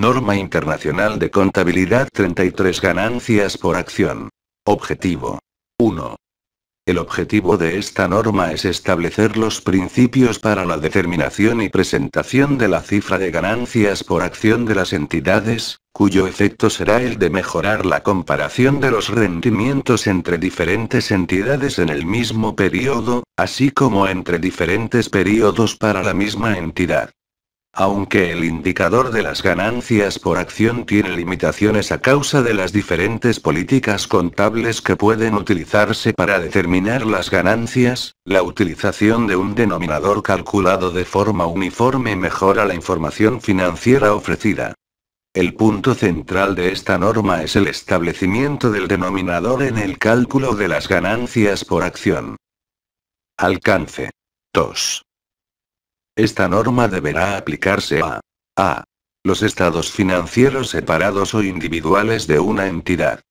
Norma Internacional de Contabilidad 33 Ganancias por acción. Objetivo. 1. El objetivo de esta norma es establecer los principios para la determinación y presentación de la cifra de ganancias por acción de las entidades, cuyo efecto será el de mejorar la comparación de los rendimientos entre diferentes entidades en el mismo periodo, así como entre diferentes periodos para la misma entidad. Aunque el indicador de las ganancias por acción tiene limitaciones a causa de las diferentes políticas contables que pueden utilizarse para determinar las ganancias, la utilización de un denominador calculado de forma uniforme mejora la información financiera ofrecida. El punto central de esta norma es el establecimiento del denominador en el cálculo de las ganancias por acción. Alcance. 2. Esta norma deberá aplicarse a los estados financieros separados o individuales de una entidad,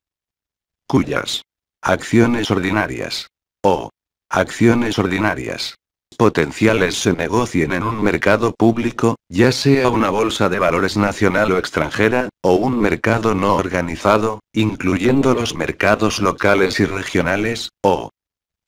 cuyas acciones ordinarias o acciones ordinarias potenciales se negocien en un mercado público, ya sea una bolsa de valores nacional o extranjera, o un mercado no organizado, incluyendo los mercados locales y regionales, o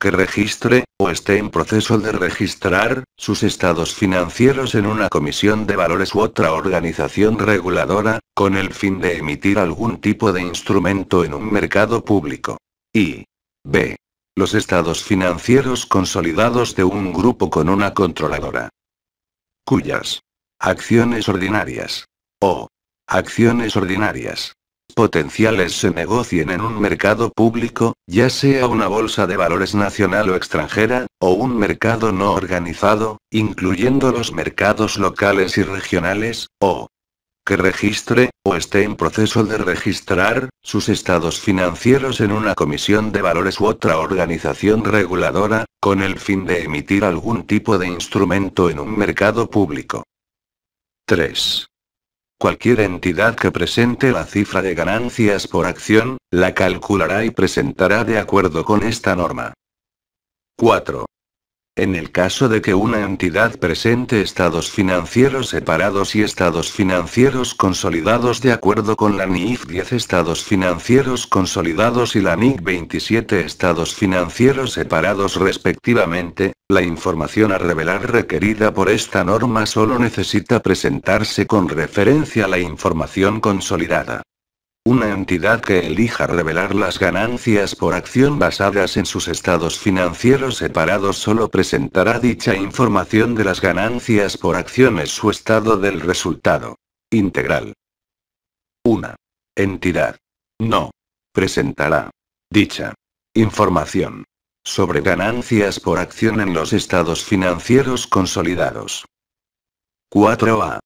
que registre, o esté en proceso de registrar, sus estados financieros en una comisión de valores u otra organización reguladora, con el fin de emitir algún tipo de instrumento en un mercado público. Y b. Los estados financieros consolidados de un grupo con una controladora, cuyas acciones ordinarias o acciones ordinarias potenciales se negocien en un mercado público, ya sea una bolsa de valores nacional o extranjera, o un mercado no organizado, incluyendo los mercados locales y regionales, o que registre, o esté en proceso de registrar, sus estados financieros en una comisión de valores u otra organización reguladora, con el fin de emitir algún tipo de instrumento en un mercado público. 3. Cualquier entidad que presente la cifra de ganancias por acción, la calculará y presentará de acuerdo con esta norma. 4. En el caso de que una entidad presente estados financieros separados y estados financieros consolidados de acuerdo con la NIF 10 estados financieros consolidados y la NIC 27 estados financieros separados respectivamente, la información a revelar requerida por esta norma solo necesita presentarse con referencia a la información consolidada. Una entidad que elija revelar las ganancias por acción basadas en sus estados financieros separados solo presentará dicha información de las ganancias por acciones su estado del resultado integral. Una entidad no presentará dicha información sobre ganancias por acción en los estados financieros consolidados. 4a.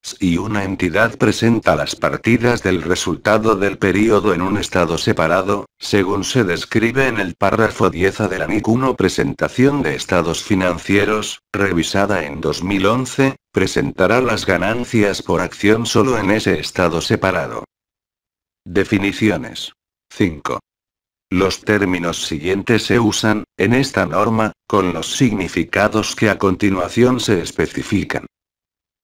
Si una entidad presenta las partidas del resultado del período en un estado separado, según se describe en el párrafo 10A de la NIC 1 presentación de estados financieros, revisada en 2011, presentará las ganancias por acción solo en ese estado separado. Definiciones. 5. Los términos siguientes se usan, en esta norma, con los significados que a continuación se especifican.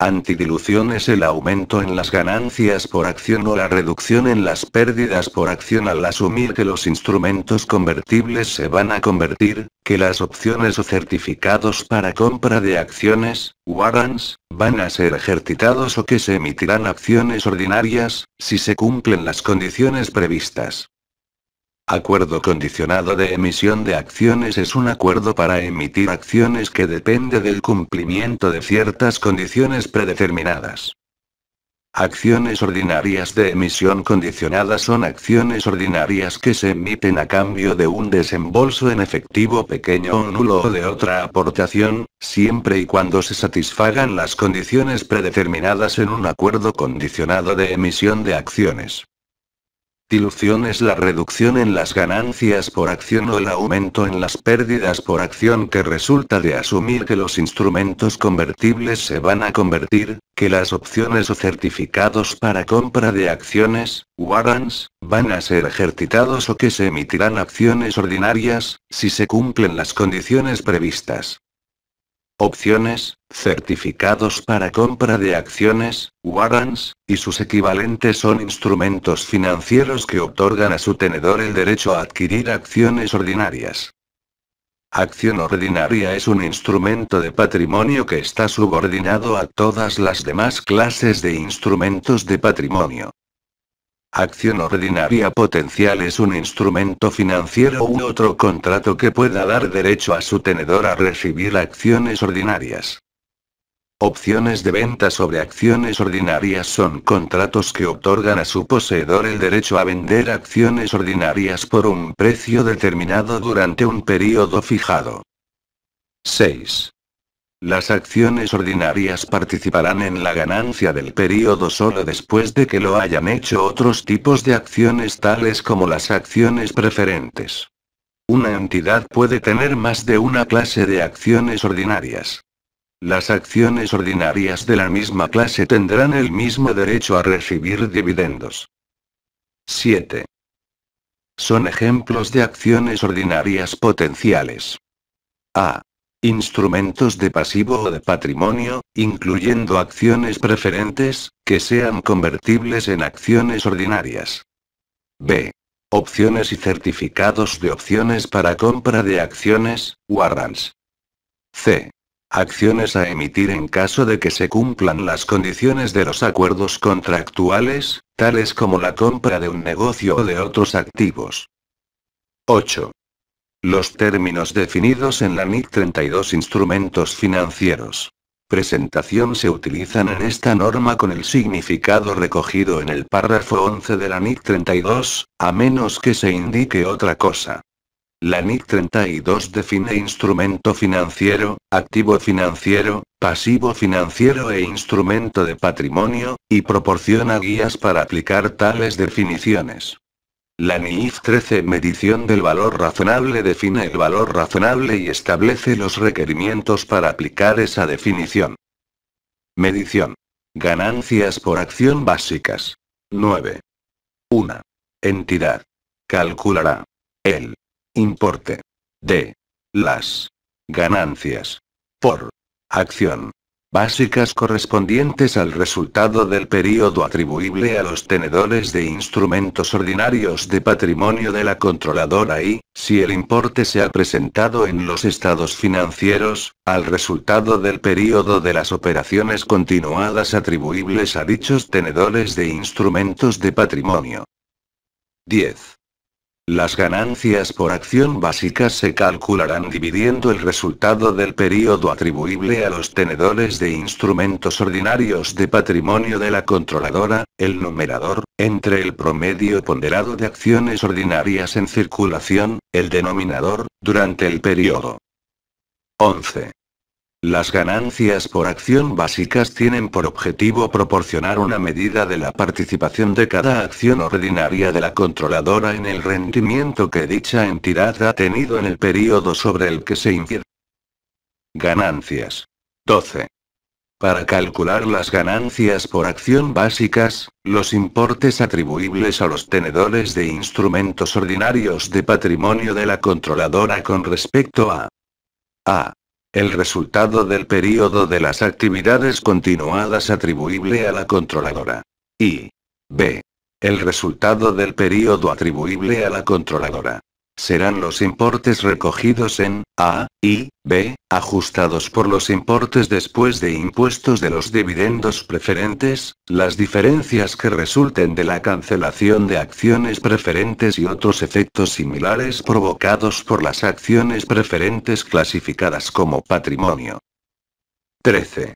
Antidilución es el aumento en las ganancias por acción o la reducción en las pérdidas por acción al asumir que los instrumentos convertibles se van a convertir, que las opciones o certificados para compra de acciones, warrants, van a ser ejercitados o que se emitirán acciones ordinarias, si se cumplen las condiciones previstas. Acuerdo condicionado de emisión de acciones es un acuerdo para emitir acciones que depende del cumplimiento de ciertas condiciones predeterminadas. Acciones ordinarias de emisión condicionada son acciones ordinarias que se emiten a cambio de un desembolso en efectivo pequeño o nulo o de otra aportación, siempre y cuando se satisfagan las condiciones predeterminadas en un acuerdo condicionado de emisión de acciones. Dilución es la reducción en las ganancias por acción o el aumento en las pérdidas por acción que resulta de asumir que los instrumentos convertibles se van a convertir, que las opciones o certificados para compra de acciones, warrants, van a ser ejercitados o que se emitirán acciones ordinarias, si se cumplen las condiciones previstas. Opciones, certificados para compra de acciones, warrants, y sus equivalentes son instrumentos financieros que otorgan a su tenedor el derecho a adquirir acciones ordinarias. Acción ordinaria es un instrumento de patrimonio que está subordinado a todas las demás clases de instrumentos de patrimonio. Acción ordinaria potencial es un instrumento financiero u otro contrato que pueda dar derecho a su tenedor a recibir acciones ordinarias. Opciones de venta sobre acciones ordinarias son contratos que otorgan a su poseedor el derecho a vender acciones ordinarias por un precio determinado durante un período fijado. 6. Las acciones ordinarias participarán en la ganancia del período solo después de que lo hayan hecho otros tipos de acciones tales como las acciones preferentes. Una entidad puede tener más de una clase de acciones ordinarias. Las acciones ordinarias de la misma clase tendrán el mismo derecho a recibir dividendos. 7. Son ejemplos de acciones ordinarias potenciales. A. Instrumentos de pasivo o de patrimonio, incluyendo acciones preferentes, que sean convertibles en acciones ordinarias. B. Opciones y certificados de opciones para compra de acciones, warrants. C. Acciones a emitir en caso de que se cumplan las condiciones de los acuerdos contractuales, tales como la compra de un negocio o de otros activos. 8. Los términos definidos en la NIC 32 instrumentos financieros. Presentación se utilizan en esta norma con el significado recogido en el párrafo 11 de la NIC 32, a menos que se indique otra cosa. La NIC 32 define instrumento financiero, activo financiero, pasivo financiero e instrumento de patrimonio, y proporciona guías para aplicar tales definiciones. La NIF 13 medición del valor razonable define el valor razonable y establece los requerimientos para aplicar esa definición. Medición. Ganancias por acción básicas. 9. 1. Entidad. Calculará el importe de las ganancias por acción básicas correspondientes al resultado del período atribuible a los tenedores de instrumentos ordinarios de patrimonio de la controladora y, si el importe se ha presentado en los estados financieros, al resultado del período de las operaciones continuadas atribuibles a dichos tenedores de instrumentos de patrimonio. 10. Las ganancias por acción básicas se calcularán dividiendo el resultado del período atribuible a los tenedores de instrumentos ordinarios de patrimonio de la controladora, el numerador, entre el promedio ponderado de acciones ordinarias en circulación, el denominador, durante el período. 11. Las ganancias por acción básicas tienen por objetivo proporcionar una medida de la participación de cada acción ordinaria de la controladora en el rendimiento que dicha entidad ha tenido en el período sobre el que se incide. Ganancias. 12. Para calcular las ganancias por acción básicas, los importes atribuibles a los tenedores de instrumentos ordinarios de patrimonio de la controladora con respecto a el resultado del período de las actividades continuadas atribuible a la controladora. Y b. El resultado del período atribuible a la controladora. Serán los importes recogidos en A y B, ajustados por los importes después de impuestos de los dividendos preferentes, las diferencias que resulten de la cancelación de acciones preferentes y otros efectos similares provocados por las acciones preferentes clasificadas como patrimonio. 13.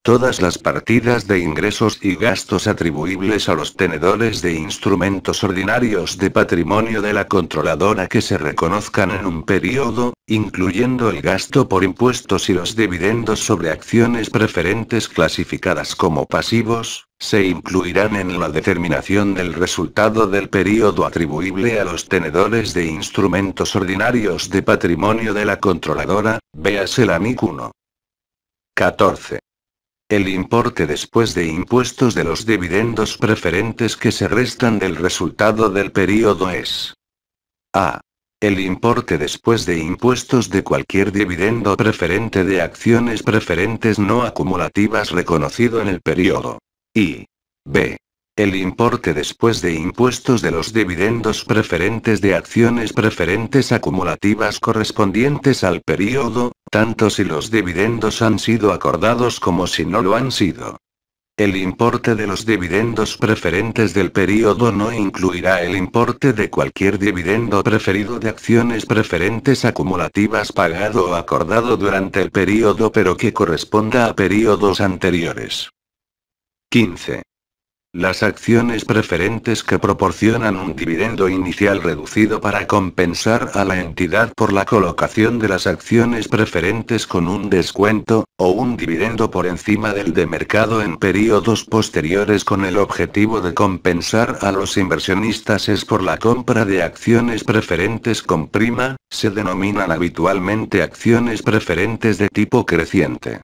Todas las partidas de ingresos y gastos atribuibles a los tenedores de instrumentos ordinarios de patrimonio de la controladora que se reconozcan en un periodo, incluyendo el gasto por impuestos y los dividendos sobre acciones preferentes clasificadas como pasivos, se incluirán en la determinación del resultado del período atribuible a los tenedores de instrumentos ordinarios de patrimonio de la controladora, véase la NIC 1. 14. El importe después de impuestos de los dividendos preferentes que se restan del resultado del período es A. El importe después de impuestos de cualquier dividendo preferente de acciones preferentes no acumulativas reconocido en el periodo. Y b. El importe después de impuestos de los dividendos preferentes de acciones preferentes acumulativas correspondientes al periodo, tanto si los dividendos han sido acordados como si no lo han sido. El importe de los dividendos preferentes del periodo no incluirá el importe de cualquier dividendo preferido de acciones preferentes acumulativas pagado o acordado durante el periodo pero que corresponda a periodos anteriores. 15. Las acciones preferentes que proporcionan un dividendo inicial reducido para compensar a la entidad por la colocación de las acciones preferentes con un descuento, o un dividendo por encima del de mercado en periodos posteriores con el objetivo de compensar a los inversionistas es por la compra de acciones preferentes con prima, se denominan habitualmente acciones preferentes de tipo creciente.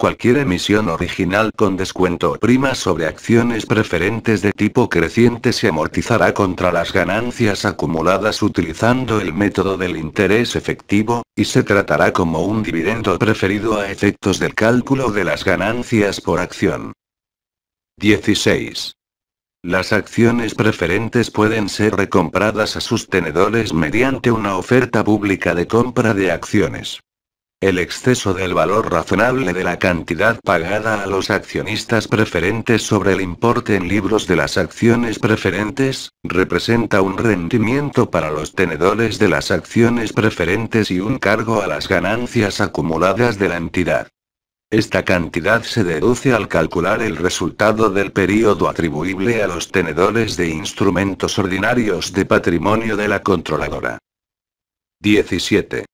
Cualquier emisión original con descuento o prima sobre acciones preferentes de tipo creciente se amortizará contra las ganancias acumuladas utilizando el método del interés efectivo, y se tratará como un dividendo preferido a efectos del cálculo de las ganancias por acción. 16. Las acciones preferentes pueden ser recompradas a sus tenedores mediante una oferta pública de compra de acciones. El exceso del valor razonable de la cantidad pagada a los accionistas preferentes sobre el importe en libros de las acciones preferentes, representa un rendimiento para los tenedores de las acciones preferentes y un cargo a las ganancias acumuladas de la entidad. Esta cantidad se deduce al calcular el resultado del período atribuible a los tenedores de instrumentos ordinarios de patrimonio de la controladora. 17.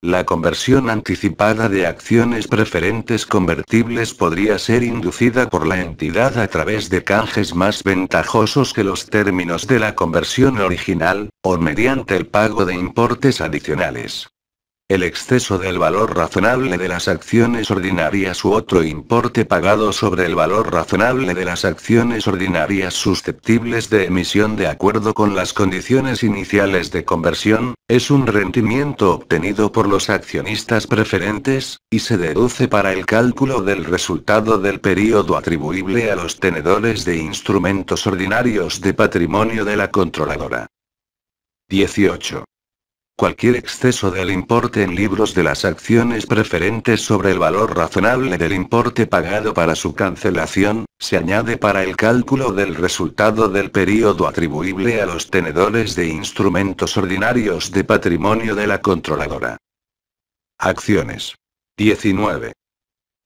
La conversión anticipada de acciones preferentes convertibles podría ser inducida por la entidad a través de canjes más ventajosos que los términos de la conversión original, o mediante el pago de importes adicionales. El exceso del valor razonable de las acciones ordinarias u otro importe pagado sobre el valor razonable de las acciones ordinarias susceptibles de emisión de acuerdo con las condiciones iniciales de conversión, es un rendimiento obtenido por los accionistas preferentes, y se deduce para el cálculo del resultado del período atribuible a los tenedores de instrumentos ordinarios de patrimonio de la controladora. 18. Cualquier exceso del importe en libros de las acciones preferentes sobre el valor razonable del importe pagado para su cancelación, se añade para el cálculo del resultado del período atribuible a los tenedores de instrumentos ordinarios de patrimonio de la controladora. Acciones. 19.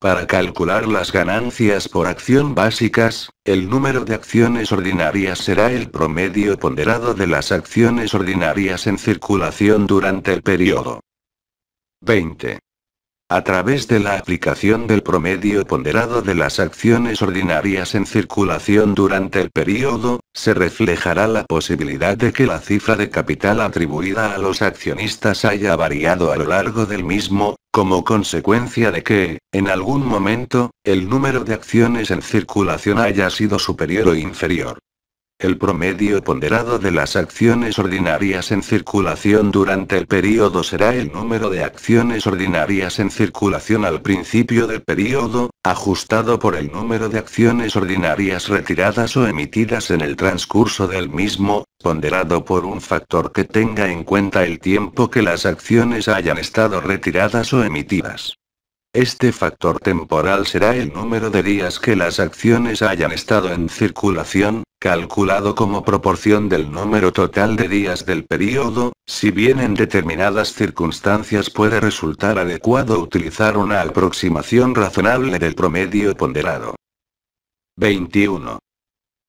Para calcular las ganancias por acción básicas, el número de acciones ordinarias será el promedio ponderado de las acciones ordinarias en circulación durante el periodo. 20. A través de la aplicación del promedio ponderado de las acciones ordinarias en circulación durante el periodo, se reflejará la posibilidad de que la cifra de capital atribuida a los accionistas haya variado a lo largo del mismo, como consecuencia de que, en algún momento, el número de acciones en circulación haya sido superior o inferior. El promedio ponderado de las acciones ordinarias en circulación durante el periodo será el número de acciones ordinarias en circulación al principio del periodo, ajustado por el número de acciones ordinarias retiradas o emitidas en el transcurso del mismo, ponderado por un factor que tenga en cuenta el tiempo que las acciones hayan estado retiradas o emitidas. Este factor temporal será el número de días que las acciones hayan estado en circulación, calculado como proporción del número total de días del periodo, si bien en determinadas circunstancias puede resultar adecuado utilizar una aproximación razonable del promedio ponderado. 21.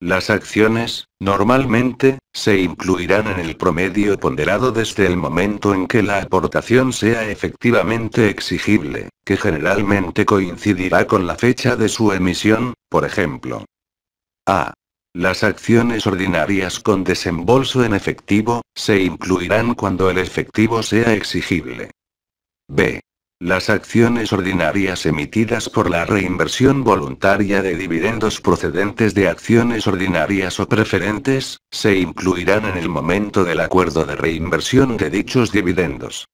Las acciones, normalmente, se incluirán en el promedio ponderado desde el momento en que la aportación sea efectivamente exigible, que generalmente coincidirá con la fecha de su emisión, por ejemplo. A. Las acciones ordinarias con desembolso en efectivo, se incluirán cuando el efectivo sea exigible. B. Las acciones ordinarias emitidas por la reinversión voluntaria de dividendos procedentes de acciones ordinarias o preferentes, se incluirán en el momento del acuerdo de reinversión de dichos dividendos.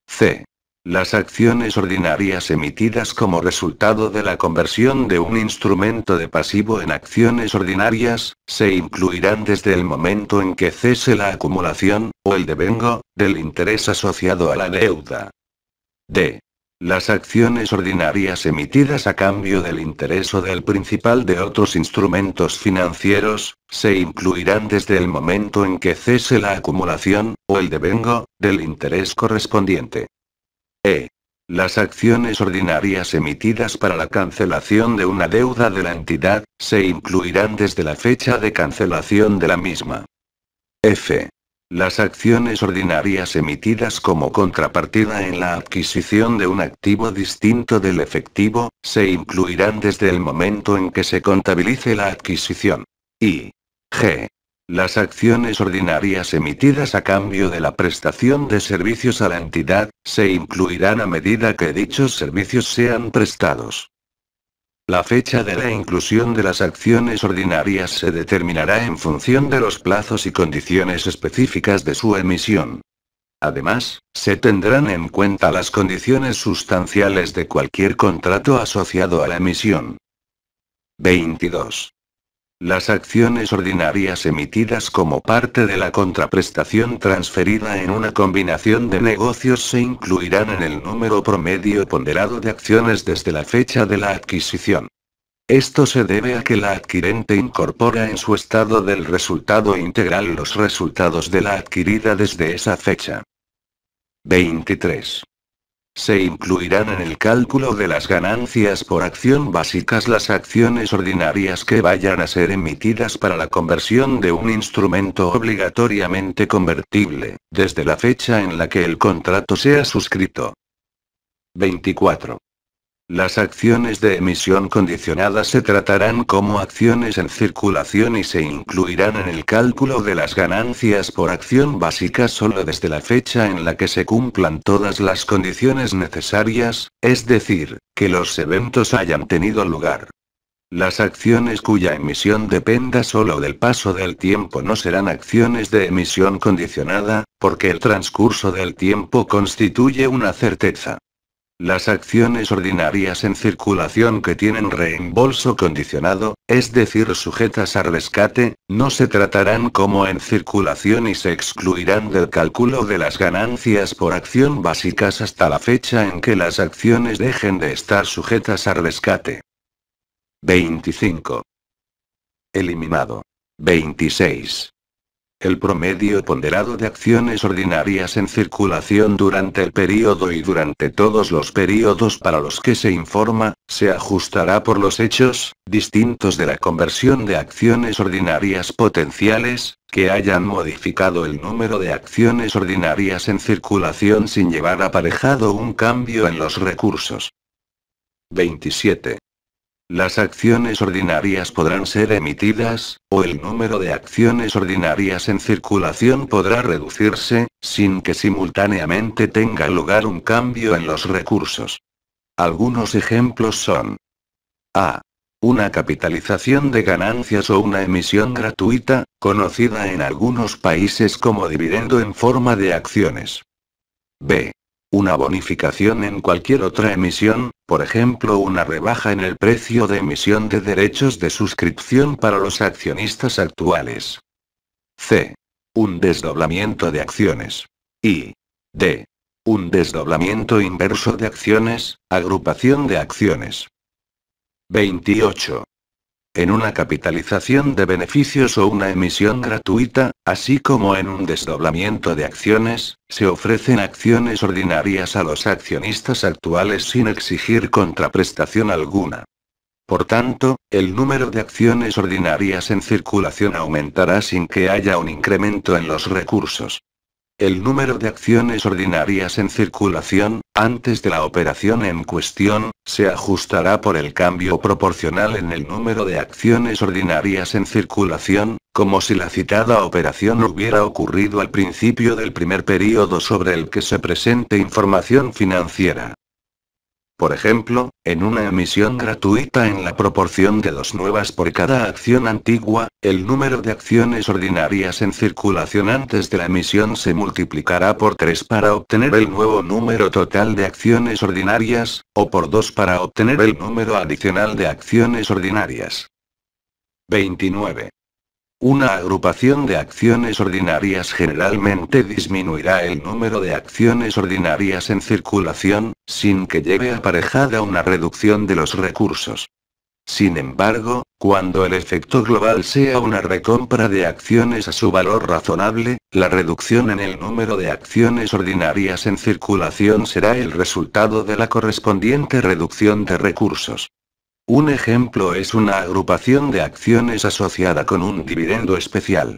C. Las acciones ordinarias emitidas como resultado de la conversión de un instrumento de pasivo en acciones ordinarias, se incluirán desde el momento en que cese la acumulación, o el devengo, del interés asociado a la deuda. D. Las acciones ordinarias emitidas a cambio del interés o del principal de otros instrumentos financieros, se incluirán desde el momento en que cese la acumulación, o el devengo, del interés correspondiente. E. Las acciones ordinarias emitidas para la cancelación de una deuda de la entidad, se incluirán desde la fecha de cancelación de la misma. F. Las acciones ordinarias emitidas como contrapartida en la adquisición de un activo distinto del efectivo, se incluirán desde el momento en que se contabilice la adquisición. Y G. Las acciones ordinarias emitidas a cambio de la prestación de servicios a la entidad, se incluirán a medida que dichos servicios sean prestados. La fecha de la inclusión de las acciones ordinarias se determinará en función de los plazos y condiciones específicas de su emisión. Además, se tendrán en cuenta las condiciones sustanciales de cualquier contrato asociado a la emisión. 22. Las acciones ordinarias emitidas como parte de la contraprestación transferida en una combinación de negocios se incluirán en el número promedio ponderado de acciones desde la fecha de la adquisición. Esto se debe a que la adquirente incorpora en su estado del resultado integral los resultados de la adquirida desde esa fecha. 23. Se incluirán en el cálculo de las ganancias por acción básicas las acciones ordinarias que vayan a ser emitidas para la conversión de un instrumento obligatoriamente convertible, desde la fecha en la que el contrato sea suscrito. 24. Las acciones de emisión condicionada se tratarán como acciones en circulación y se incluirán en el cálculo de las ganancias por acción básica solo desde la fecha en la que se cumplan todas las condiciones necesarias, es decir, que los eventos hayan tenido lugar. Las acciones cuya emisión dependa solo del paso del tiempo no serán acciones de emisión condicionada, porque el transcurso del tiempo constituye una certeza. Las acciones ordinarias en circulación que tienen reembolso condicionado, es decir, sujetas a rescate, no se tratarán como en circulación y se excluirán del cálculo de las ganancias por acción básicas hasta la fecha en que las acciones dejen de estar sujetas a rescate. 25. Eliminado. 26. El promedio ponderado de acciones ordinarias en circulación durante el período y durante todos los períodos para los que se informa, se ajustará por los hechos, distintos de la conversión de acciones ordinarias potenciales, que hayan modificado el número de acciones ordinarias en circulación sin llevar aparejado un cambio en los recursos. 27. Las acciones ordinarias podrán ser emitidas, o el número de acciones ordinarias en circulación podrá reducirse, sin que simultáneamente tenga lugar un cambio en los recursos. Algunos ejemplos son: A. Una capitalización de ganancias o una emisión gratuita, conocida en algunos países como dividendo en forma de acciones. B. Una bonificación en cualquier otra emisión, por ejemplo una rebaja en el precio de emisión de derechos de suscripción para los accionistas actuales. C. Un desdoblamiento de acciones. Y D. Un desdoblamiento inverso de acciones, agrupación de acciones. 28. En una capitalización de beneficios o una emisión gratuita, así como en un desdoblamiento de acciones, se ofrecen acciones ordinarias a los accionistas actuales sin exigir contraprestación alguna. Por tanto, el número de acciones ordinarias en circulación aumentará sin que haya un incremento en los recursos. El número de acciones ordinarias en circulación, antes de la operación en cuestión, se ajustará por el cambio proporcional en el número de acciones ordinarias en circulación, como si la citada operación hubiera ocurrido al principio del primer período sobre el que se presente información financiera. Por ejemplo, en una emisión gratuita en la proporción de 2 nuevas por cada acción antigua, el número de acciones ordinarias en circulación antes de la emisión se multiplicará por 3 para obtener el nuevo número total de acciones ordinarias, o por 2 para obtener el número adicional de acciones ordinarias. 29. Una agrupación de acciones ordinarias generalmente disminuirá el número de acciones ordinarias en circulación, sin que lleve aparejada una reducción de los recursos. Sin embargo, cuando el efecto global sea una recompra de acciones a su valor razonable, la reducción en el número de acciones ordinarias en circulación será el resultado de la correspondiente reducción de recursos. Un ejemplo es una agrupación de acciones asociada con un dividendo especial.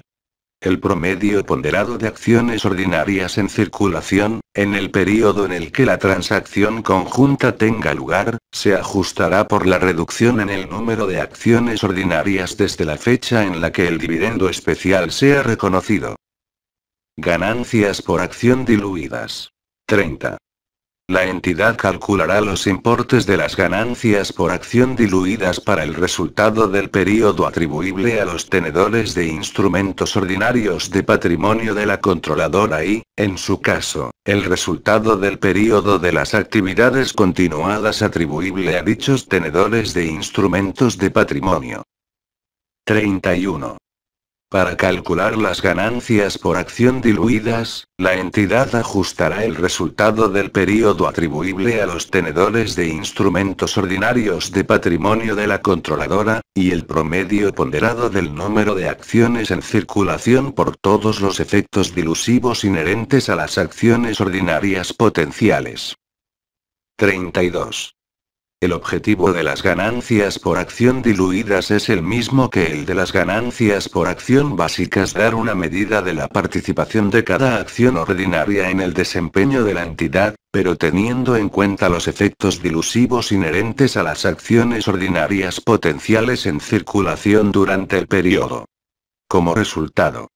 El promedio ponderado de acciones ordinarias en circulación, en el período en el que la transacción conjunta tenga lugar, se ajustará por la reducción en el número de acciones ordinarias desde la fecha en la que el dividendo especial sea reconocido. Ganancias por acción diluidas. 30. La entidad calculará los importes de las ganancias por acción diluidas para el resultado del período atribuible a los tenedores de instrumentos ordinarios de patrimonio de la controladora y, en su caso, el resultado del período de las actividades continuadas atribuible a dichos tenedores de instrumentos de patrimonio. 31. Para calcular las ganancias por acción diluidas, la entidad ajustará el resultado del período atribuible a los tenedores de instrumentos ordinarios de patrimonio de la controladora, y el promedio ponderado del número de acciones en circulación por todos los efectos dilusivos inherentes a las acciones ordinarias potenciales. 32. El objetivo de las ganancias por acción diluidas es el mismo que el de las ganancias por acción básicas, dar una medida de la participación de cada acción ordinaria en el desempeño de la entidad, pero teniendo en cuenta los efectos dilusivos inherentes a las acciones ordinarias potenciales en circulación durante el periodo. Como resultado.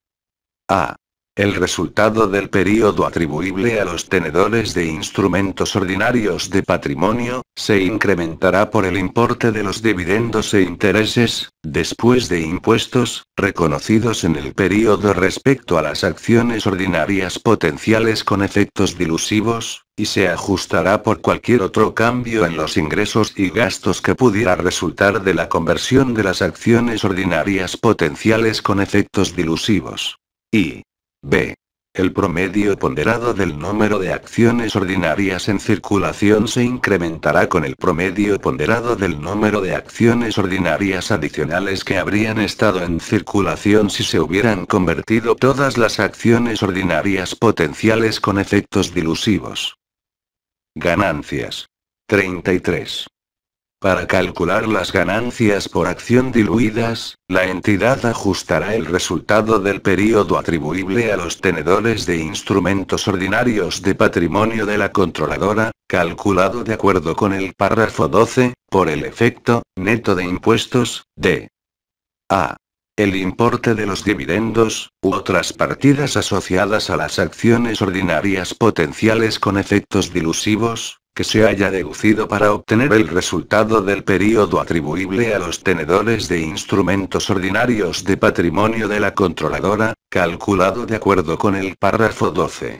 A. El resultado del período atribuible a los tenedores de instrumentos ordinarios de patrimonio, se incrementará por el importe de los dividendos e intereses, después de impuestos, reconocidos en el período respecto a las acciones ordinarias potenciales con efectos dilusivos, y se ajustará por cualquier otro cambio en los ingresos y gastos que pudiera resultar de la conversión de las acciones ordinarias potenciales con efectos dilusivos. Y B. El promedio ponderado del número de acciones ordinarias en circulación se incrementará con el promedio ponderado del número de acciones ordinarias adicionales que habrían estado en circulación si se hubieran convertido todas las acciones ordinarias potenciales con efectos dilusivos. Ganancias. 33. Para calcular las ganancias por acción diluidas, la entidad ajustará el resultado del período atribuible a los tenedores de instrumentos ordinarios de patrimonio de la controladora, calculado de acuerdo con el párrafo 12, por el efecto neto de impuestos, de a. El importe de los dividendos, u otras partidas asociadas a las acciones ordinarias potenciales con efectos dilusivos, que se haya deducido para obtener el resultado del período atribuible a los tenedores de instrumentos ordinarios de patrimonio de la controladora, calculado de acuerdo con el párrafo 12.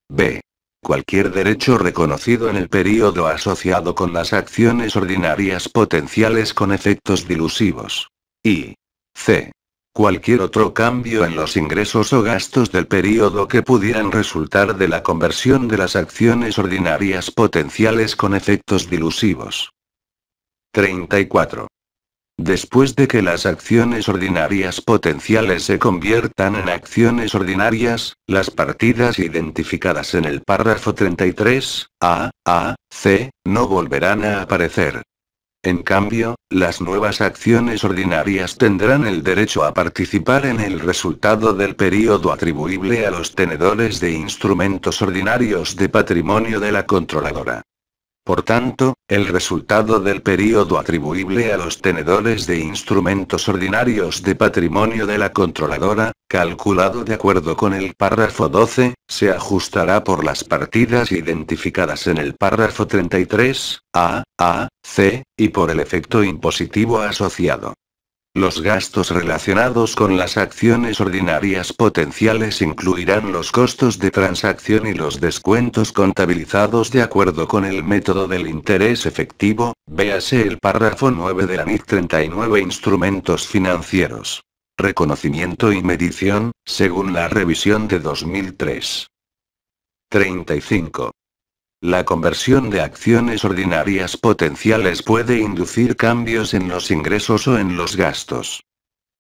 B. Cualquier derecho reconocido en el período asociado con las acciones ordinarias potenciales con efectos dilusivos. Y C. Cualquier otro cambio en los ingresos o gastos del período que pudieran resultar de la conversión de las acciones ordinarias potenciales con efectos dilusivos. 34. Después de que las acciones ordinarias potenciales se conviertan en acciones ordinarias, las partidas identificadas en el párrafo 33, C, no volverán a aparecer. En cambio, las nuevas acciones ordinarias tendrán el derecho a participar en el resultado del período atribuible a los tenedores de instrumentos ordinarios de patrimonio de la controladora. Por tanto, el resultado del período atribuible a los tenedores de instrumentos ordinarios de patrimonio de la controladora, calculado de acuerdo con el párrafo 12, se ajustará por las partidas identificadas en el párrafo 33, C, y por el efecto impositivo asociado. Los gastos relacionados con las acciones ordinarias potenciales incluirán los costos de transacción y los descuentos contabilizados de acuerdo con el método del interés efectivo, véase el párrafo 9 de la NIC 39 Instrumentos financieros. Reconocimiento y medición, según la revisión de 2003. 35. La conversión de acciones ordinarias potenciales puede inducir cambios en los ingresos o en los gastos.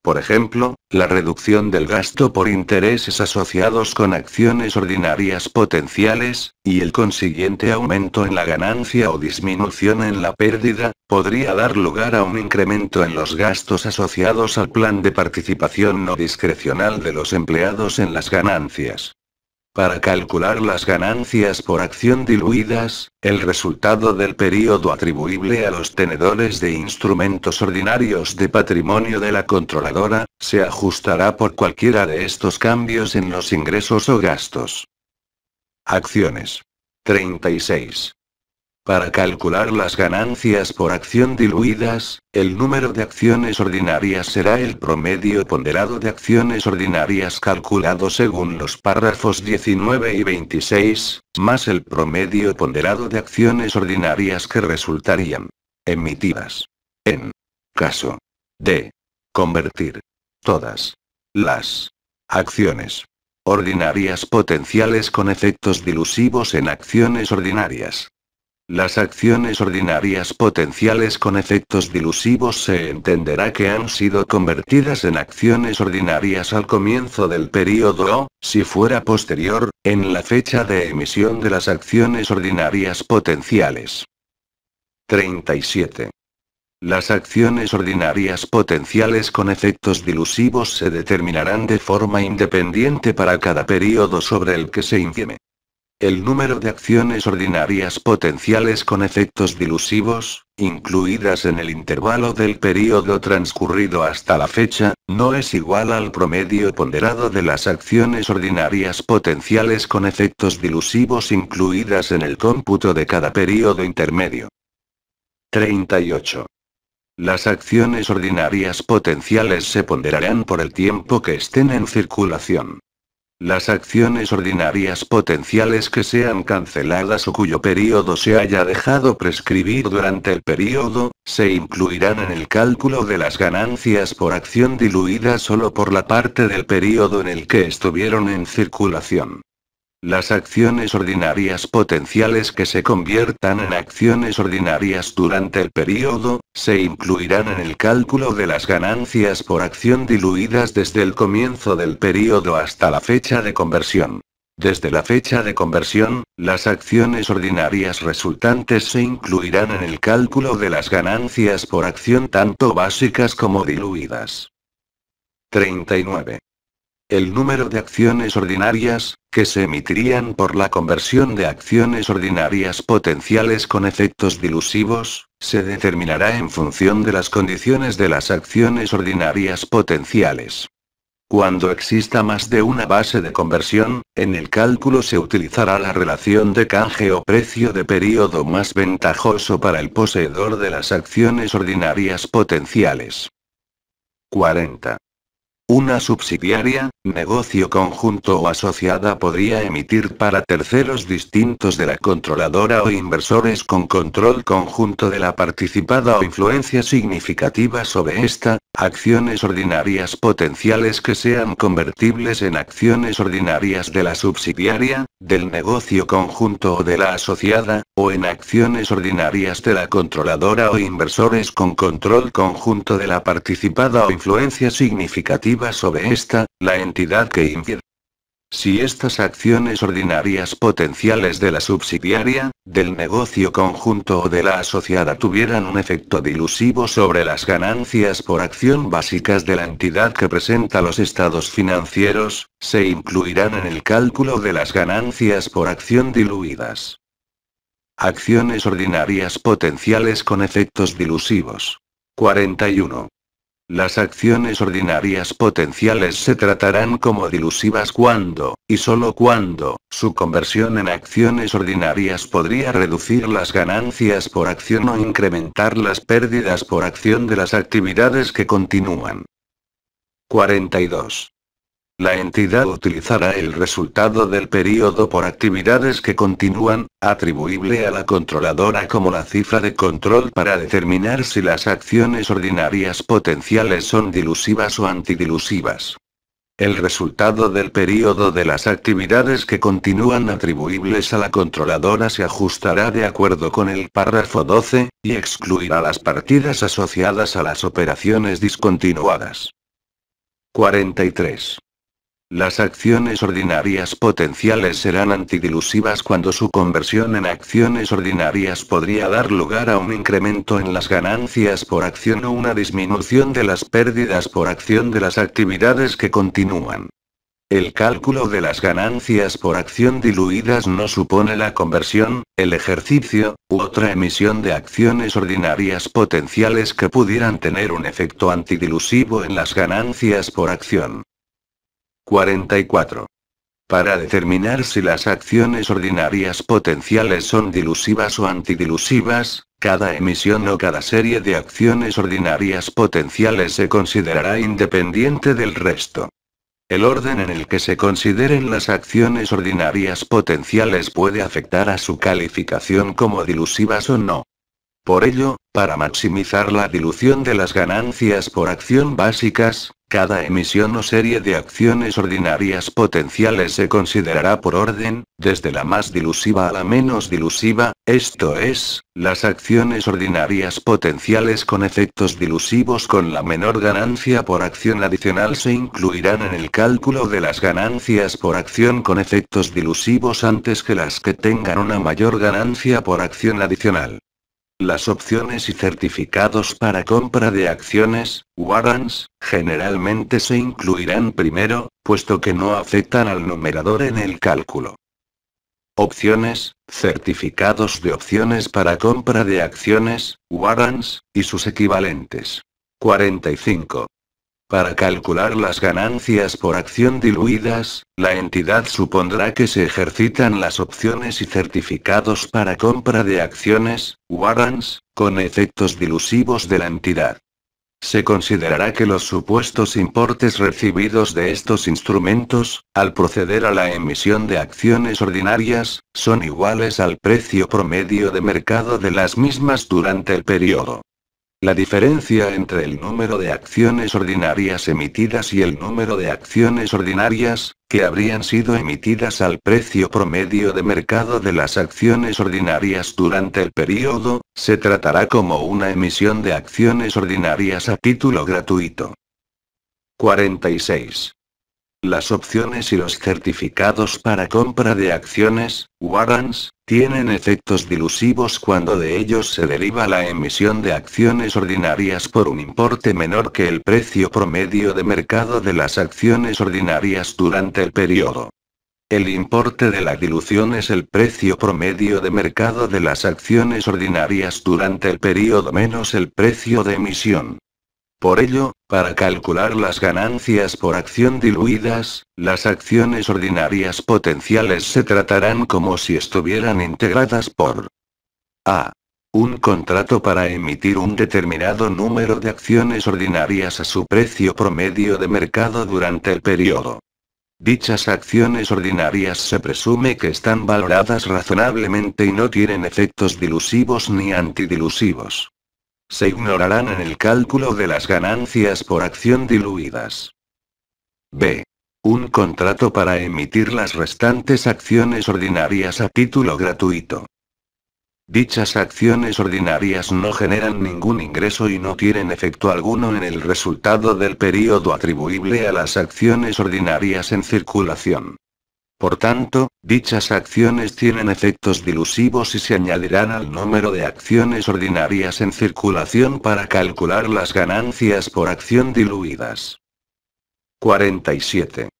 Por ejemplo, la reducción del gasto por intereses asociados con acciones ordinarias potenciales, y el consiguiente aumento en la ganancia o disminución en la pérdida, podría dar lugar a un incremento en los gastos asociados al plan de participación no discrecional de los empleados en las ganancias. Para calcular las ganancias por acción diluidas, el resultado del período atribuible a los tenedores de instrumentos ordinarios de patrimonio de la controladora, se ajustará por cualquiera de estos cambios en los ingresos o gastos. Acciones. 36. Para calcular las ganancias por acción diluidas, el número de acciones ordinarias será el promedio ponderado de acciones ordinarias calculado según los párrafos 19 y 26, más el promedio ponderado de acciones ordinarias que resultarían emitidas. En caso de convertir todas las acciones ordinarias potenciales con efectos dilusivos en acciones ordinarias. Las acciones ordinarias potenciales con efectos dilusivos se entenderá que han sido convertidas en acciones ordinarias al comienzo del período o, si fuera posterior, en la fecha de emisión de las acciones ordinarias potenciales. 37. Las acciones ordinarias potenciales con efectos dilusivos se determinarán de forma independiente para cada período sobre el que se incide. El número de acciones ordinarias potenciales con efectos dilusivos, incluidas en el intervalo del período transcurrido hasta la fecha, no es igual al promedio ponderado de las acciones ordinarias potenciales con efectos dilusivos incluidas en el cómputo de cada período intermedio. 38. Las acciones ordinarias potenciales se ponderarán por el tiempo que estén en circulación. Las acciones ordinarias potenciales que sean canceladas o cuyo período se haya dejado prescribir durante el período, se incluirán en el cálculo de las ganancias por acción diluida solo por la parte del período en el que estuvieron en circulación. Las acciones ordinarias potenciales que se conviertan en acciones ordinarias durante el período, se incluirán en el cálculo de las ganancias por acción diluidas desde el comienzo del período hasta la fecha de conversión. Desde la fecha de conversión, las acciones ordinarias resultantes se incluirán en el cálculo de las ganancias por acción tanto básicas como diluidas. 39. El número de acciones ordinarias, que se emitirían por la conversión de acciones ordinarias potenciales con efectos dilusivos, se determinará en función de las condiciones de las acciones ordinarias potenciales. Cuando exista más de una base de conversión, en el cálculo se utilizará la relación de canje o precio de período más ventajoso para el poseedor de las acciones ordinarias potenciales. 40. Una subsidiaria, negocio conjunto o asociada podría emitir para terceros distintos de la controladora o inversores con control conjunto de la participada o influencia significativa sobre esta, acciones ordinarias potenciales que sean convertibles en acciones ordinarias de la subsidiaria, del negocio conjunto o de la asociada, o en acciones ordinarias de la controladora o inversores con control conjunto de la participada o influencia significativa sobre esta, la entidad que incide. Si estas acciones ordinarias potenciales de la subsidiaria, del negocio conjunto o de la asociada tuvieran un efecto dilusivo sobre las ganancias por acción básicas de la entidad que presenta los estados financieros, se incluirán en el cálculo de las ganancias por acción diluidas. Acciones ordinarias potenciales con efectos dilusivos. 41. Las acciones ordinarias potenciales se tratarán como dilusivas cuando, y solo cuando, su conversión en acciones ordinarias podría reducir las ganancias por acción o incrementar las pérdidas por acción de las actividades que continúan. 42. La entidad utilizará el resultado del período por actividades que continúan, atribuible a la controladora como la cifra de control para determinar si las acciones ordinarias potenciales son dilusivas o antidilusivas. El resultado del período de las actividades que continúan atribuibles a la controladora se ajustará de acuerdo con el párrafo 12, y excluirá las partidas asociadas a las operaciones discontinuadas. 43. Las acciones ordinarias potenciales serán antidilusivas cuando su conversión en acciones ordinarias podría dar lugar a un incremento en las ganancias por acción o una disminución de las pérdidas por acción de las actividades que continúan. El cálculo de las ganancias por acción diluidas no supone la conversión, el ejercicio, u otra emisión de acciones ordinarias potenciales que pudieran tener un efecto antidilusivo en las ganancias por acción. 44. Para determinar si las acciones ordinarias potenciales son dilusivas o antidilusivas, cada emisión o cada serie de acciones ordinarias potenciales se considerará independiente del resto. El orden en el que se consideren las acciones ordinarias potenciales puede afectar a su calificación como dilusivas o no. Por ello, para maximizar la dilución de las ganancias por acción básicas, cada emisión o serie de acciones ordinarias potenciales se considerará por orden, desde la más dilusiva a la menos dilusiva, esto es, las acciones ordinarias potenciales con efectos dilusivos con la menor ganancia por acción adicional se incluirán en el cálculo de las ganancias por acción con efectos dilusivos antes que las que tengan una mayor ganancia por acción adicional. Las opciones y certificados para compra de acciones, warrants, generalmente se incluirán primero, puesto que no afectan al numerador en el cálculo. Opciones, certificados de opciones para compra de acciones, warrants, y sus equivalentes. 45. Para calcular las ganancias por acción diluidas, la entidad supondrá que se ejercitan las opciones y certificados para compra de acciones, warrants, con efectos dilusivos de la entidad. Se considerará que los supuestos importes recibidos de estos instrumentos, al proceder a la emisión de acciones ordinarias, son iguales al precio promedio de mercado de las mismas durante el periodo. La diferencia entre el número de acciones ordinarias emitidas y el número de acciones ordinarias, que habrían sido emitidas al precio promedio de mercado de las acciones ordinarias durante el periodo, se tratará como una emisión de acciones ordinarias a título gratuito. 46. Las opciones y los certificados para compra de acciones, warrants, tienen efectos dilusivos cuando de ellos se deriva la emisión de acciones ordinarias por un importe menor que el precio promedio de mercado de las acciones ordinarias durante el periodo. El importe de la dilución es el precio promedio de mercado de las acciones ordinarias durante el periodo menos el precio de emisión. Por ello, para calcular las ganancias por acción diluidas, las acciones ordinarias potenciales se tratarán como si estuvieran integradas por a. Un contrato para emitir un determinado número de acciones ordinarias a su precio promedio de mercado durante el periodo. Dichas acciones ordinarias se presume que están valoradas razonablemente y no tienen efectos dilusivos ni antidilusivos. Se ignorarán en el cálculo de las ganancias por acción diluidas. B. Un contrato para emitir las restantes acciones ordinarias a título gratuito. Dichas acciones ordinarias no generan ningún ingreso y no tienen efecto alguno en el resultado del período atribuible a las acciones ordinarias en circulación. Por tanto, dichas acciones tienen efectos dilusivos y se añadirán al número de acciones ordinarias en circulación para calcular las ganancias por acción diluidas. 47.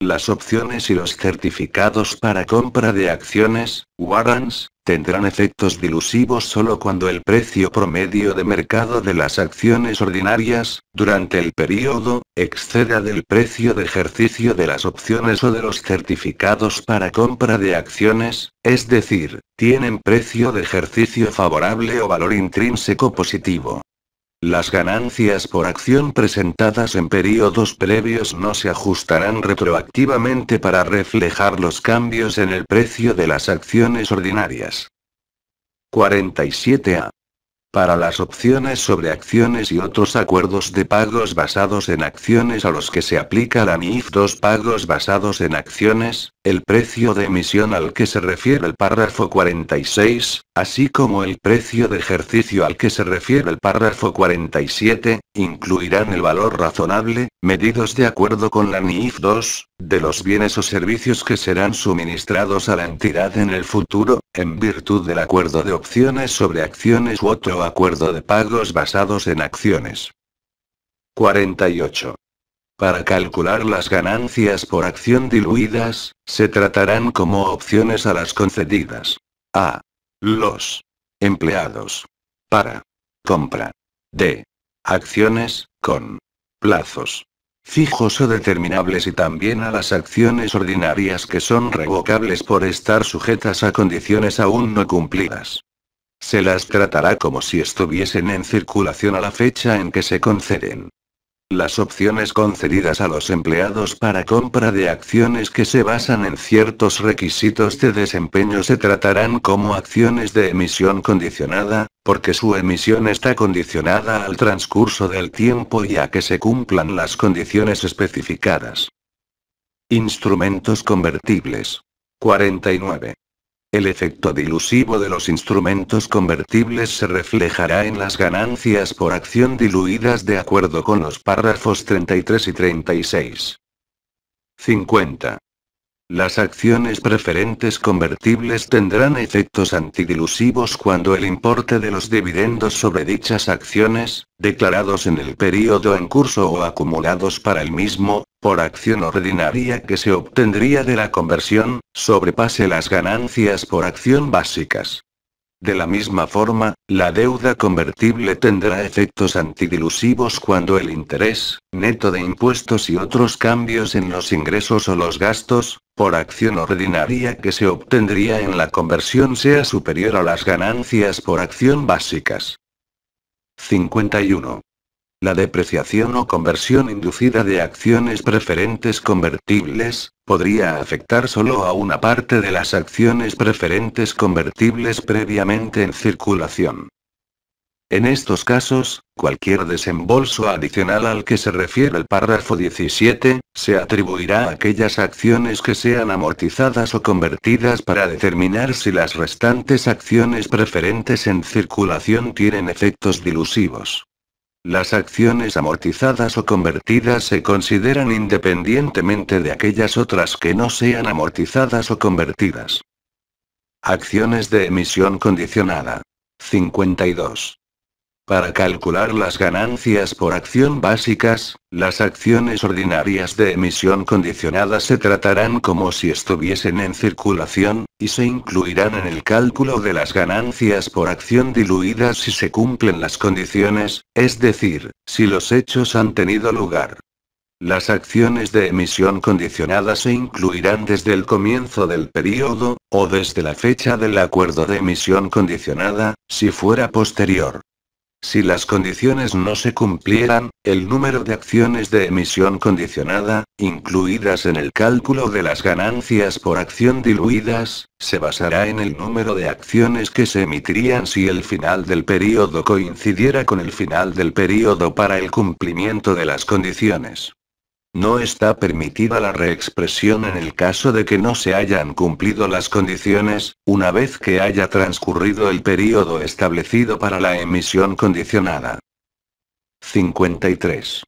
Las opciones y los certificados para compra de acciones, warrants, tendrán efectos dilusivos solo cuando el precio promedio de mercado de las acciones ordinarias, durante el período, exceda del precio de ejercicio de las opciones o de los certificados para compra de acciones, es decir, tienen precio de ejercicio favorable o valor intrínseco positivo. Las ganancias por acción presentadas en periodos previos no se ajustarán retroactivamente para reflejar los cambios en el precio de las acciones ordinarias. 47A. Para las opciones sobre acciones y otros acuerdos de pagos basados en acciones a los que se aplica la NIF 2 pagos basados en acciones, el precio de emisión al que se refiere el párrafo 46, así como el precio de ejercicio al que se refiere el párrafo 47, incluirán el valor razonable, medidos de acuerdo con la NIF 2, de los bienes o servicios que serán suministrados a la entidad en el futuro, en virtud del acuerdo de opciones sobre acciones u otro acuerdo de pagos basados en acciones. 48. Para calcular las ganancias por acción diluidas, se tratarán como opciones a las concedidas a los empleados para compra de acciones, con plazos fijos o determinables, y también a las acciones ordinarias que son revocables por estar sujetas a condiciones aún no cumplidas. Se las tratará como si estuviesen en circulación a la fecha en que se conceden. Las opciones concedidas a los empleados para compra de acciones que se basan en ciertos requisitos de desempeño se tratarán como acciones de emisión condicionada, porque su emisión está condicionada al transcurso del tiempo y a que se cumplan las condiciones especificadas. Instrumentos convertibles. 49. El efecto dilusivo de los instrumentos convertibles se reflejará en las ganancias por acción diluidas de acuerdo con los párrafos 33 y 36. 50. Las acciones preferentes convertibles tendrán efectos antidilusivos cuando el importe de los dividendos sobre dichas acciones, declarados en el período en curso o acumulados para el mismo, por acción ordinaria que se obtendría de la conversión, sobrepase las ganancias por acción básicas. De la misma forma, la deuda convertible tendrá efectos antidilusivos cuando el interés, neto de impuestos y otros cambios en los ingresos o los gastos, por acción ordinaria que se obtendría en la conversión sea superior a las ganancias por acción básicas. 51. La depreciación o conversión inducida de acciones preferentes convertibles, podría afectar solo a una parte de las acciones preferentes convertibles previamente en circulación. En estos casos, cualquier desembolso adicional al que se refiere el párrafo 17, se atribuirá a aquellas acciones que sean amortizadas o convertidas para determinar si las restantes acciones preferentes en circulación tienen efectos dilusivos. Las acciones amortizadas o convertidas se consideran independientemente de aquellas otras que no sean amortizadas o convertidas. Acciones de emisión condicionada. 52. Para calcular las ganancias por acción básicas, las acciones ordinarias de emisión condicionada se tratarán como si estuviesen en circulación, y se incluirán en el cálculo de las ganancias por acción diluidas si se cumplen las condiciones, es decir, si los hechos han tenido lugar. Las acciones de emisión condicionada se incluirán desde el comienzo del período, o desde la fecha del acuerdo de emisión condicionada, si fuera posterior. Si las condiciones no se cumplieran, el número de acciones de emisión condicionada, incluidas en el cálculo de las ganancias por acción diluidas, se basará en el número de acciones que se emitirían si el final del período coincidiera con el final del período para el cumplimiento de las condiciones. No está permitida la reexpresión en el caso de que no se hayan cumplido las condiciones, una vez que haya transcurrido el período establecido para la emisión condicionada. 53.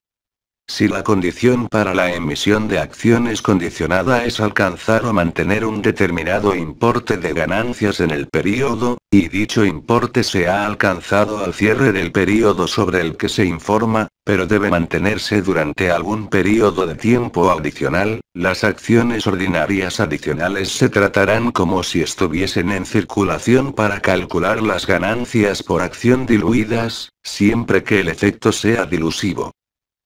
Si la condición para la emisión de acciones condicionada es alcanzar o mantener un determinado importe de ganancias en el período, y dicho importe se ha alcanzado al cierre del período sobre el que se informa, pero debe mantenerse durante algún período de tiempo adicional, las acciones ordinarias adicionales se tratarán como si estuviesen en circulación para calcular las ganancias por acción diluidas, siempre que el efecto sea dilusivo.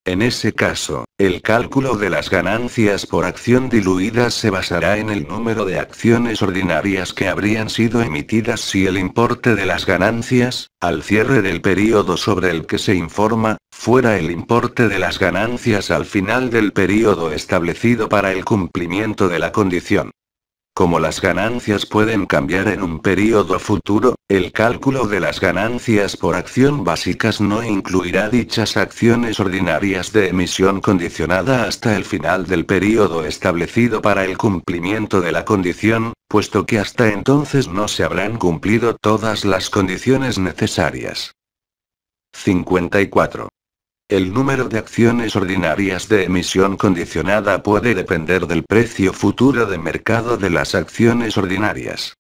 En ese caso, el cálculo de las ganancias por acción diluidas se basará en el número de acciones ordinarias que habrían sido emitidas si el importe de las ganancias, al cierre del período sobre el que se informa, fuera el importe de las ganancias al final del período establecido para el cumplimiento de la condición. Como las ganancias pueden cambiar en un período futuro, el cálculo de las ganancias por acción básicas no incluirá dichas acciones ordinarias de emisión condicionada hasta el final del período establecido para el cumplimiento de la condición, puesto que hasta entonces no se habrán cumplido todas las condiciones necesarias. 54. El número de acciones ordinarias de emisión condicionada puede depender del precio futuro de mercado de las acciones ordinarias.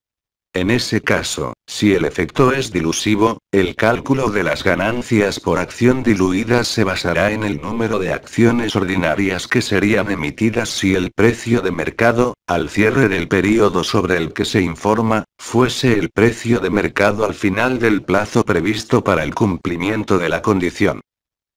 En ese caso, si el efecto es dilusivo, el cálculo de las ganancias por acción diluidas se basará en el número de acciones ordinarias que serían emitidas si el precio de mercado, al cierre del período sobre el que se informa, fuese el precio de mercado al final del plazo previsto para el cumplimiento de la condición.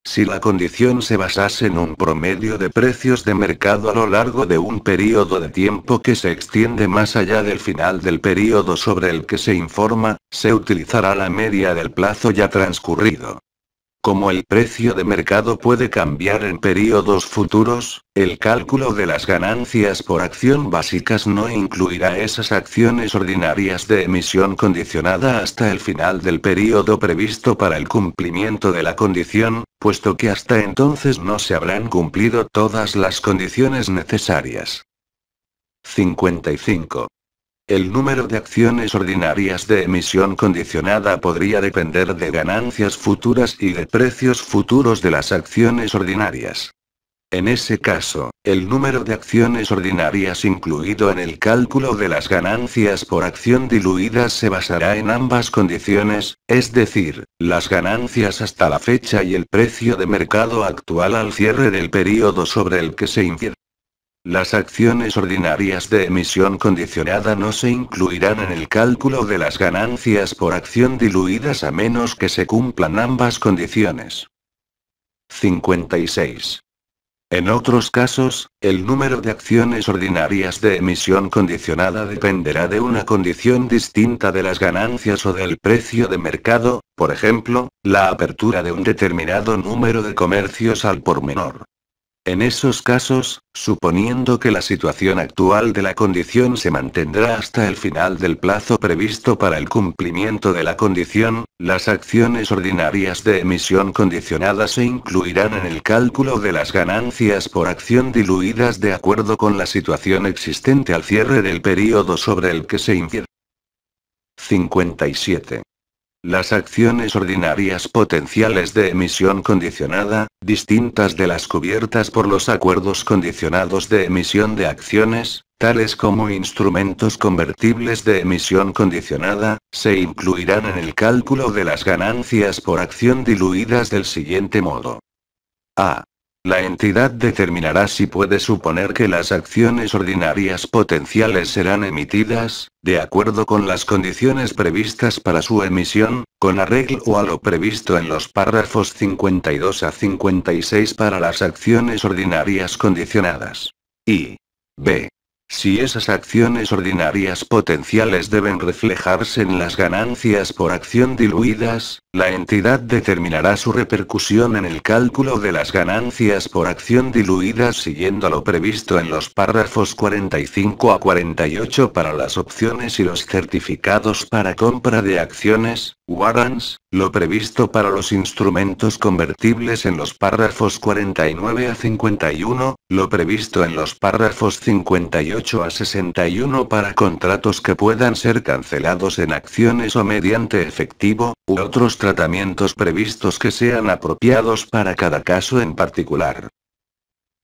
Si la condición se basase en un promedio de precios de mercado a lo largo de un período de tiempo que se extiende más allá del final del período sobre el que se informa, se utilizará la media del plazo ya transcurrido. Como el precio de mercado puede cambiar en períodos futuros, el cálculo de las ganancias por acción básicas no incluirá esas acciones ordinarias de emisión condicionada hasta el final del período previsto para el cumplimiento de la condición, puesto que hasta entonces no se habrán cumplido todas las condiciones necesarias. 55. El número de acciones ordinarias de emisión condicionada podría depender de ganancias futuras y de precios futuros de las acciones ordinarias. En ese caso, el número de acciones ordinarias incluido en el cálculo de las ganancias por acción diluidas se basará en ambas condiciones, es decir, las ganancias hasta la fecha y el precio de mercado actual al cierre del período sobre el que se infiere. Las acciones ordinarias de emisión condicionada no se incluirán en el cálculo de las ganancias por acción diluidas a menos que se cumplan ambas condiciones. 56. En otros casos, el número de acciones ordinarias de emisión condicionada dependerá de una condición distinta de las ganancias o del precio de mercado, por ejemplo, la apertura de un determinado número de comercios al por menor. En esos casos, suponiendo que la situación actual de la condición se mantendrá hasta el final del plazo previsto para el cumplimiento de la condición, las acciones ordinarias de emisión condicionada se incluirán en el cálculo de las ganancias por acción diluidas de acuerdo con la situación existente al cierre del período sobre el que se infiere. 57. Las acciones ordinarias potenciales de emisión condicionada, distintas de las cubiertas por los acuerdos condicionados de emisión de acciones, tales como instrumentos convertibles de emisión condicionada, se incluirán en el cálculo de las ganancias por acción diluidas del siguiente modo. A. La entidad determinará si puede suponer que las acciones ordinarias potenciales serán emitidas, de acuerdo con las condiciones previstas para su emisión, con arreglo a lo previsto en los párrafos 52 a 56 para las acciones ordinarias condicionadas. Y B. Si esas acciones ordinarias potenciales deben reflejarse en las ganancias por acción diluidas, la entidad determinará su repercusión en el cálculo de las ganancias por acción diluidas siguiendo lo previsto en los párrafos 45 a 48 para las opciones y los certificados para compra de acciones, warrants, lo previsto para los instrumentos convertibles en los párrafos 49 a 51, lo previsto en los párrafos 58 a 61 para contratos que puedan ser cancelados en acciones o mediante efectivo, u otros tratamientos previstos que sean apropiados para cada caso en particular.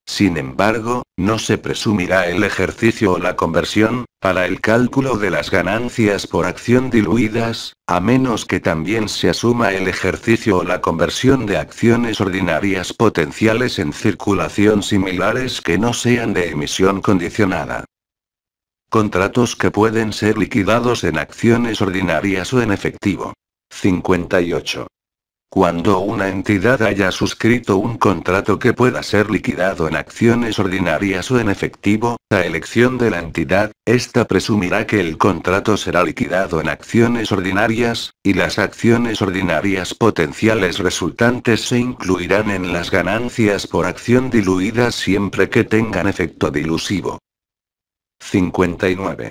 Sin embargo, no se presumirá el ejercicio o la conversión, para el cálculo de las ganancias por acción diluidas, a menos que también se asuma el ejercicio o la conversión de acciones ordinarias potenciales en circulación similares que no sean de emisión condicionada. Contratos que pueden ser liquidados en acciones ordinarias o en efectivo. 58. Cuando una entidad haya suscrito un contrato que pueda ser liquidado en acciones ordinarias o en efectivo, a elección de la entidad, ésta presumirá que el contrato será liquidado en acciones ordinarias, y las acciones ordinarias potenciales resultantes se incluirán en las ganancias por acción diluidas siempre que tengan efecto dilusivo. 59.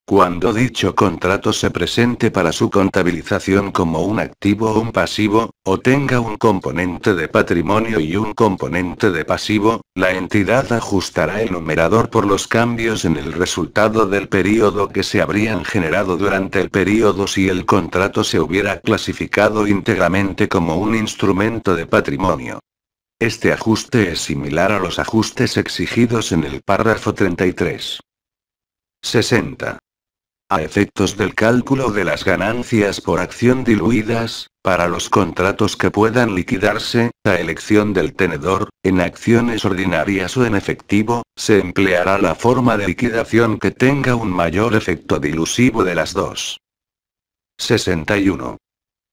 Cuando dicho contrato se presente para su contabilización como un activo o un pasivo, o tenga un componente de patrimonio y un componente de pasivo, la entidad ajustará el numerador por los cambios en el resultado del período que se habrían generado durante el período si el contrato se hubiera clasificado íntegramente como un instrumento de patrimonio. Este ajuste es similar a los ajustes exigidos en el párrafo 33. 60. A efectos del cálculo de las ganancias por acción diluidas, para los contratos que puedan liquidarse, a elección del tenedor, en acciones ordinarias o en efectivo, se empleará la forma de liquidación que tenga un mayor efecto dilusivo de las dos. 61.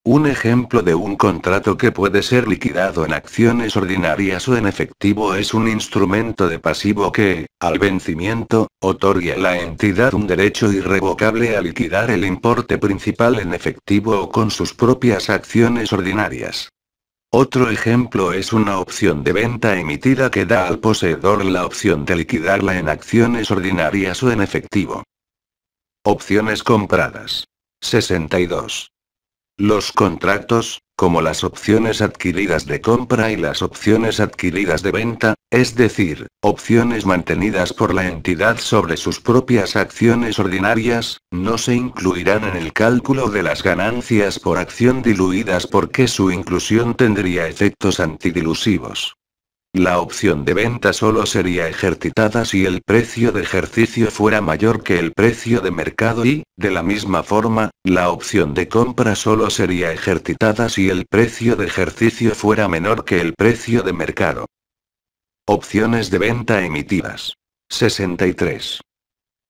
Un ejemplo de un contrato que puede ser liquidado en acciones ordinarias o en efectivo es un instrumento de pasivo que, al vencimiento, otorgue a la entidad un derecho irrevocable a liquidar el importe principal en efectivo o con sus propias acciones ordinarias. Otro ejemplo es una opción de venta emitida que da al poseedor la opción de liquidarla en acciones ordinarias o en efectivo. Opciones compradas. 62. Los contratos, como las opciones adquiridas de compra y las opciones adquiridas de venta, es decir, opciones mantenidas por la entidad sobre sus propias acciones ordinarias, no se incluirán en el cálculo de las ganancias por acción diluidas porque su inclusión tendría efectos antidilusivos. La opción de venta solo sería ejercitada si el precio de ejercicio fuera mayor que el precio de mercado y, de la misma forma, la opción de compra solo sería ejercitada si el precio de ejercicio fuera menor que el precio de mercado. Opciones de venta emitidas. 63.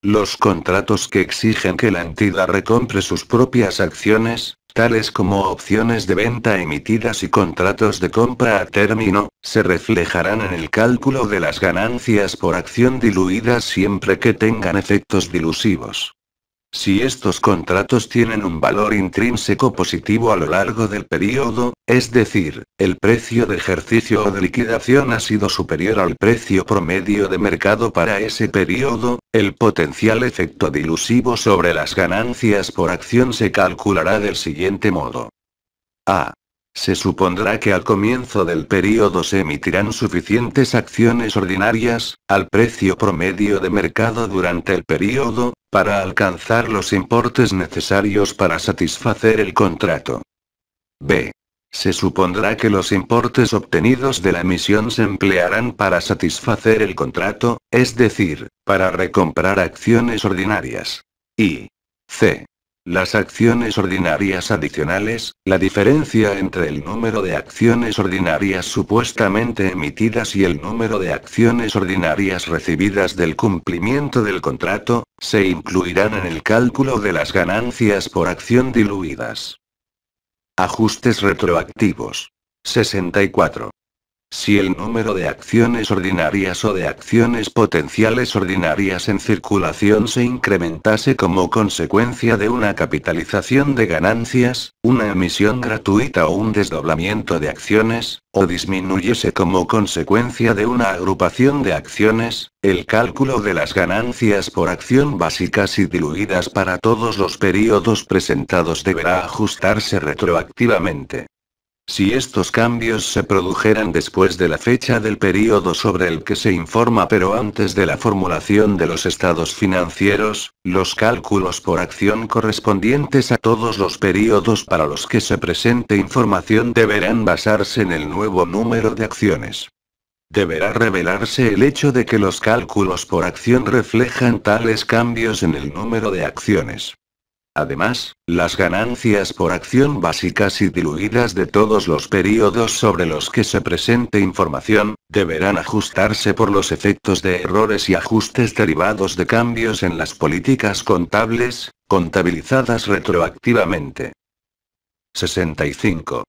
Los contratos que exigen que la entidad recompre sus propias acciones, tales como opciones de venta emitidas y contratos de compra a término, se reflejarán en el cálculo de las ganancias por acción diluidas siempre que tengan efectos dilusivos. Si estos contratos tienen un valor intrínseco positivo a lo largo del período, es decir, el precio de ejercicio o de liquidación ha sido superior al precio promedio de mercado para ese período, el potencial efecto dilusivo sobre las ganancias por acción se calculará del siguiente modo. A. Se supondrá que al comienzo del período se emitirán suficientes acciones ordinarias, al precio promedio de mercado durante el período, para alcanzar los importes necesarios para satisfacer el contrato. B. Se supondrá que los importes obtenidos de la emisión se emplearán para satisfacer el contrato, es decir, para recomprar acciones ordinarias. Y C. Las acciones ordinarias adicionales, la diferencia entre el número de acciones ordinarias supuestamente emitidas y el número de acciones ordinarias recibidas del cumplimiento del contrato, se incluirán en el cálculo de las ganancias por acción diluidas. Ajustes retroactivos. 64. Si el número de acciones ordinarias o de acciones potenciales ordinarias en circulación se incrementase como consecuencia de una capitalización de ganancias, una emisión gratuita o un desdoblamiento de acciones, o disminuyese como consecuencia de una agrupación de acciones, el cálculo de las ganancias por acción básicas y diluidas para todos los períodos presentados deberá ajustarse retroactivamente. Si estos cambios se produjeran después de la fecha del período sobre el que se informa pero antes de la formulación de los estados financieros, los cálculos por acción correspondientes a todos los períodos para los que se presente información deberán basarse en el nuevo número de acciones. deberá revelarse el hecho de que los cálculos por acción reflejan tales cambios en el número de acciones. Además, las ganancias por acción básicas y diluidas de todos los periodos sobre los que se presente información, deberán ajustarse por los efectos de errores y ajustes derivados de cambios en las políticas contables, contabilizadas retroactivamente. 65.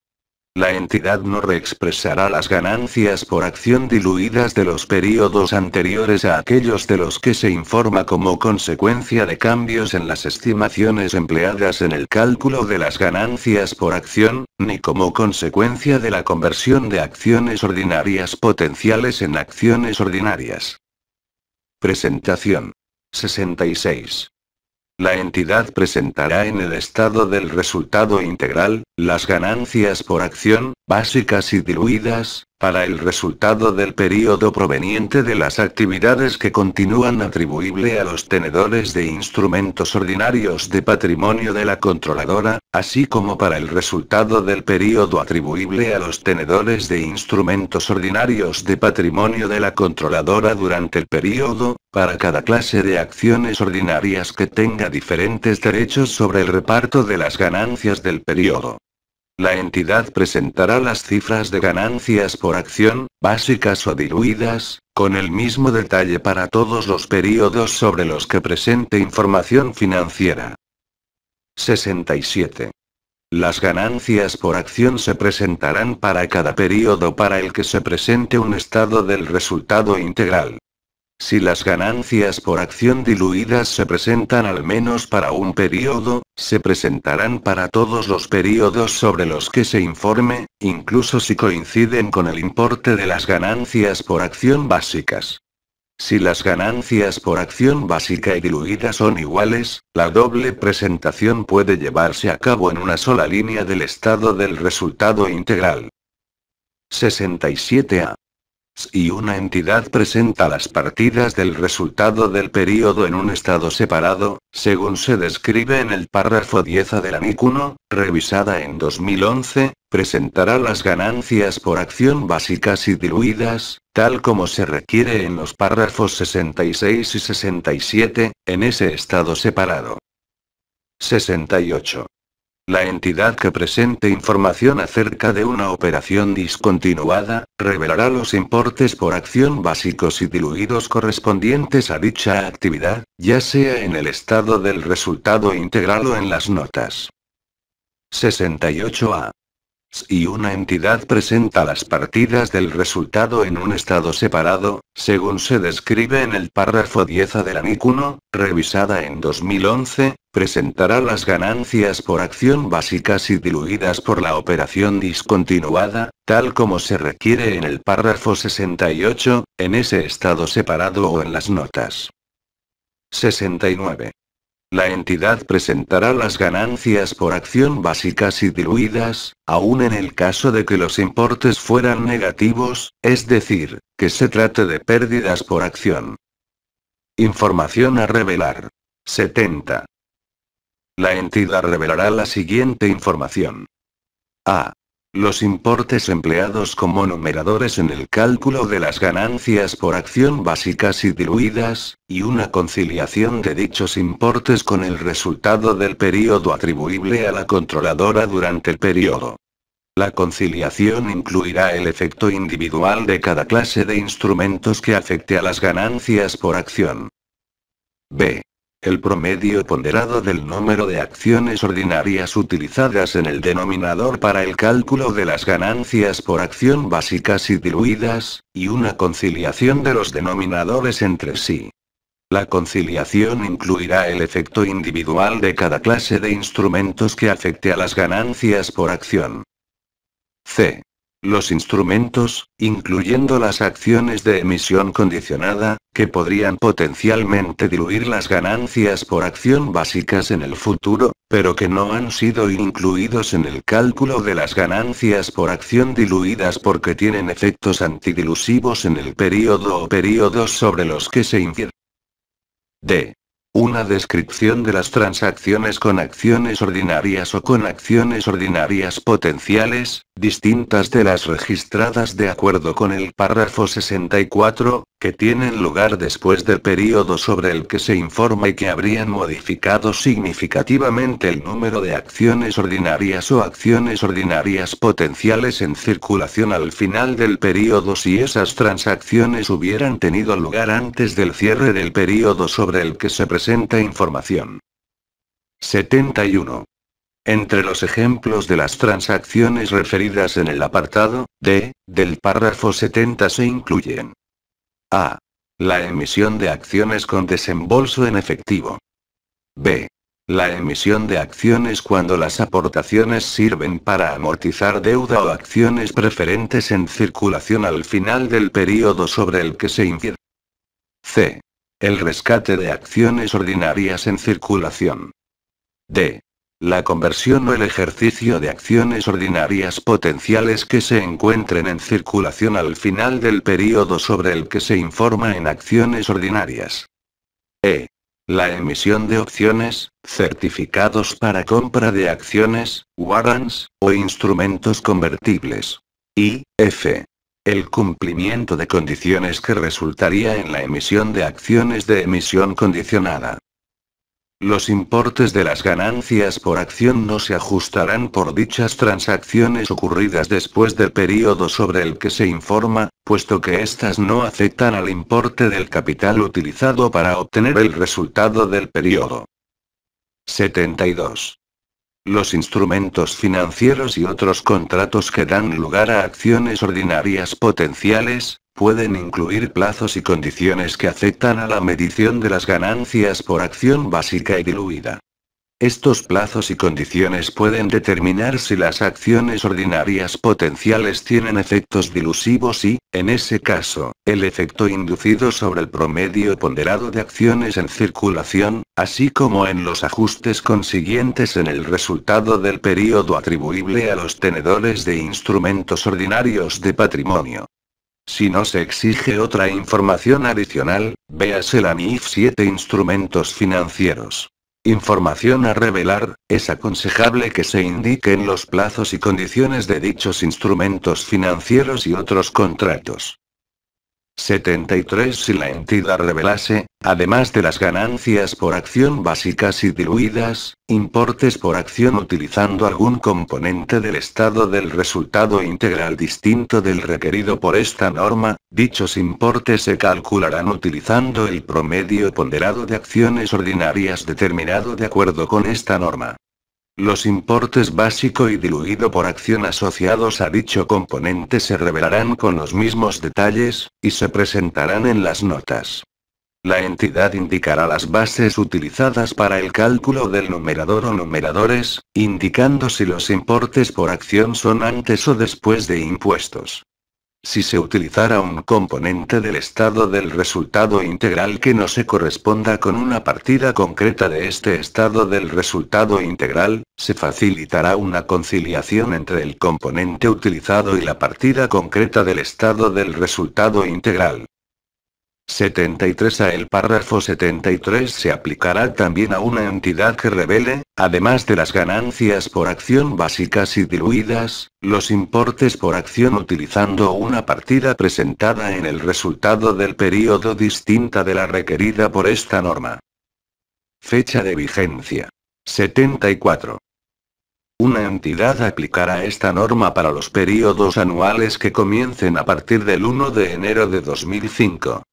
La entidad no reexpresará las ganancias por acción diluidas de los periodos anteriores a aquellos de los que se informa como consecuencia de cambios en las estimaciones empleadas en el cálculo de las ganancias por acción, ni como consecuencia de la conversión de acciones ordinarias potenciales en acciones ordinarias. Presentación. 66. La entidad presentará en el estado del resultado integral, las ganancias por acción, básicas y diluidas, para el resultado del período proveniente de las actividades que continúan atribuible a los tenedores de instrumentos ordinarios de patrimonio de la controladora, así como para el resultado del período atribuible a los tenedores de instrumentos ordinarios de patrimonio de la controladora durante el período, para cada clase de acciones ordinarias que tenga diferentes derechos sobre el reparto de las ganancias del período. La entidad presentará las cifras de ganancias por acción, básicas o diluidas, con el mismo detalle para todos los períodos sobre los que presente información financiera. 67. Las ganancias por acción se presentarán para cada período para el que se presente un estado del resultado integral. Si las ganancias por acción diluidas se presentan al menos para un período, se presentarán para todos los períodos sobre los que se informe, incluso si coinciden con el importe de las ganancias por acción básicas. Si las ganancias por acción básica y diluida son iguales, la doble presentación puede llevarse a cabo en una sola línea del estado del resultado integral. 67A. Si una entidad presenta las partidas del resultado del período en un estado separado, según se describe en el párrafo 10A del ANIC 1, revisada en 2011, presentará las ganancias por acción básicas y diluidas, tal como se requiere en los párrafos 66 y 67, en ese estado separado. 68. La entidad que presente información acerca de una operación discontinuada, revelará los importes por acción básicos y diluidos correspondientes a dicha actividad, ya sea en el estado del resultado integral o en las notas. 68A. Si una entidad presenta las partidas del resultado en un estado separado, según se describe en el párrafo 10A del ANIC 1, revisada en 2011, presentará las ganancias por acción básicas y diluidas por la operación discontinuada, tal como se requiere en el párrafo 68, en ese estado separado o en las notas. 69. La entidad presentará las ganancias por acción básicas y diluidas, aun en el caso de que los importes fueran negativos, es decir, que se trate de pérdidas por acción. Información a revelar. 70. La entidad revelará la siguiente información. A. Los importes empleados como numeradores en el cálculo de las ganancias por acción básicas y diluidas, y una conciliación de dichos importes con el resultado del período atribuible a la controladora durante el período. La conciliación incluirá el efecto individual de cada clase de instrumentos que afecte a las ganancias por acción. B. El promedio ponderado del número de acciones ordinarias utilizadas en el denominador para el cálculo de las ganancias por acción básicas y diluidas, y una conciliación de los denominadores entre sí. La conciliación incluirá el efecto individual de cada clase de instrumentos que afecte a las ganancias por acción. C. Los instrumentos, incluyendo las acciones de emisión condicionada, que podrían potencialmente diluir las ganancias por acción básicas en el futuro, pero que no han sido incluidos en el cálculo de las ganancias por acción diluidas porque tienen efectos antidilusivos en el período o períodos sobre los que se infiere. D. Una descripción de las transacciones con acciones ordinarias o con acciones ordinarias potenciales, distintas de las registradas de acuerdo con el párrafo 64, que tienen lugar después del período sobre el que se informa y que habrían modificado significativamente el número de acciones ordinarias o acciones ordinarias potenciales en circulación al final del período si esas transacciones hubieran tenido lugar antes del cierre del período sobre el que se presenta información. 71. Entre los ejemplos de las transacciones referidas en el apartado D del párrafo 70 se incluyen: A. La emisión de acciones con desembolso en efectivo. B. La emisión de acciones cuando las aportaciones sirven para amortizar deuda o acciones preferentes en circulación al final del período sobre el que se infiere. C. El rescate de acciones ordinarias en circulación. D. La conversión o el ejercicio de acciones ordinarias potenciales que se encuentren en circulación al final del período sobre el que se informa en acciones ordinarias. E. La emisión de opciones, certificados para compra de acciones, warrants, o instrumentos convertibles. Y, F. El cumplimiento de condiciones que resultaría en la emisión de acciones de emisión condicionada. Los importes de las ganancias por acción no se ajustarán por dichas transacciones ocurridas después del período sobre el que se informa, puesto que éstas no afectan al importe del capital utilizado para obtener el resultado del período. 72. Los instrumentos financieros y otros contratos que dan lugar a acciones ordinarias potenciales, pueden incluir plazos y condiciones que afectan a la medición de las ganancias por acción básica y diluida. Estos plazos y condiciones pueden determinar si las acciones ordinarias potenciales tienen efectos dilusivos y, en ese caso, el efecto inducido sobre el promedio ponderado de acciones en circulación, así como en los ajustes consiguientes en el resultado del período atribuible a los tenedores de instrumentos ordinarios de patrimonio. Si no se exige otra información adicional, véase la NIF 7 Instrumentos financieros. Información a revelar: es aconsejable que se indiquen los plazos y condiciones de dichos instrumentos financieros y otros contratos. 73. Si la entidad revelase, además de las ganancias por acción básicas y diluidas, importes por acción utilizando algún componente del estado del resultado integral distinto del requerido por esta norma, dichos importes se calcularán utilizando el promedio ponderado de acciones ordinarias determinado de acuerdo con esta norma. Los importes básico y diluido por acción asociados a dicho componente se revelarán con los mismos detalles, y se presentarán en las notas. La entidad indicará las bases utilizadas para el cálculo del numerador o numeradores, indicando si los importes por acción son antes o después de impuestos. Si se utilizara un componente del estado del resultado integral que no se corresponda con una partida concreta de este estado del resultado integral, se facilitará una conciliación entre el componente utilizado y la partida concreta del estado del resultado integral. 73. A el párrafo 73 se aplicará también a una entidad que revele, además de las ganancias por acción básicas y diluidas, los importes por acción utilizando una partida presentada en el resultado del período distinta de la requerida por esta norma. Fecha de vigencia. 74. Una entidad aplicará esta norma para los períodos anuales que comiencen a partir del 1 de enero de 2005.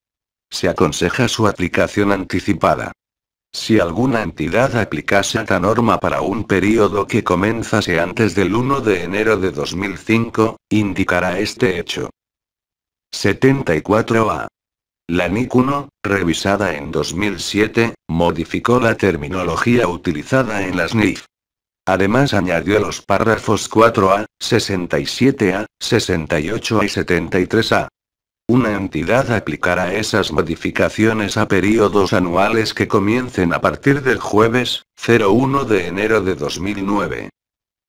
Se aconseja su aplicación anticipada. Si alguna entidad aplicase esta norma para un período que comenzase antes del 1 de enero de 2005, indicará este hecho. 74a. La NIC 1, revisada en 2007, modificó la terminología utilizada en las NIF. Además añadió los párrafos 4a, 67a, 68a y 73a. Una entidad aplicará esas modificaciones a períodos anuales que comiencen a partir del jueves, 01 de enero de 2009.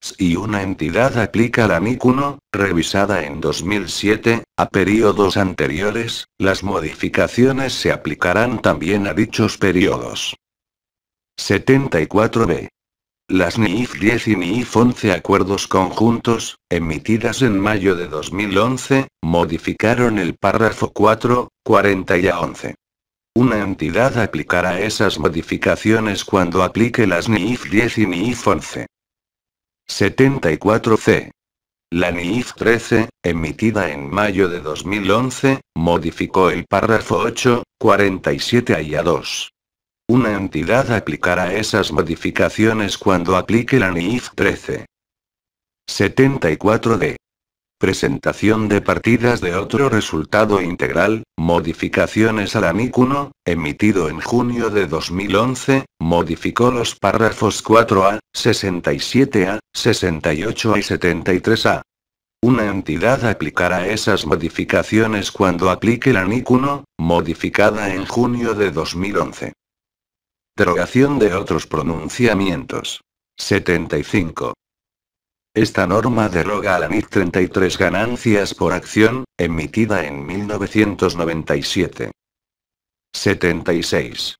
Si una entidad aplica la NIC 1, revisada en 2007, a períodos anteriores, las modificaciones se aplicarán también a dichos períodos. 74b. Las NIF 10 y NIF 11 acuerdos conjuntos, emitidas en mayo de 2011, modificaron el párrafo 4, 40 y A11. Una entidad aplicará esas modificaciones cuando aplique las NIF 10 y NIF 11. 74c. La NIF 13, emitida en mayo de 2011, modificó el párrafo 8, 47 y A2. Una entidad aplicará esas modificaciones cuando aplique la NIF 13. 74d. Presentación de partidas de otro resultado integral, modificaciones a la NIC 1, emitido en junio de 2011, modificó los párrafos 4A, 67A, 68A y 73A. Una entidad aplicará esas modificaciones cuando aplique la NIC 1, modificada en junio de 2011. Derogación de otros pronunciamientos. 75. Esta norma deroga a la NIC 33 ganancias por acción, emitida en 1997. 76.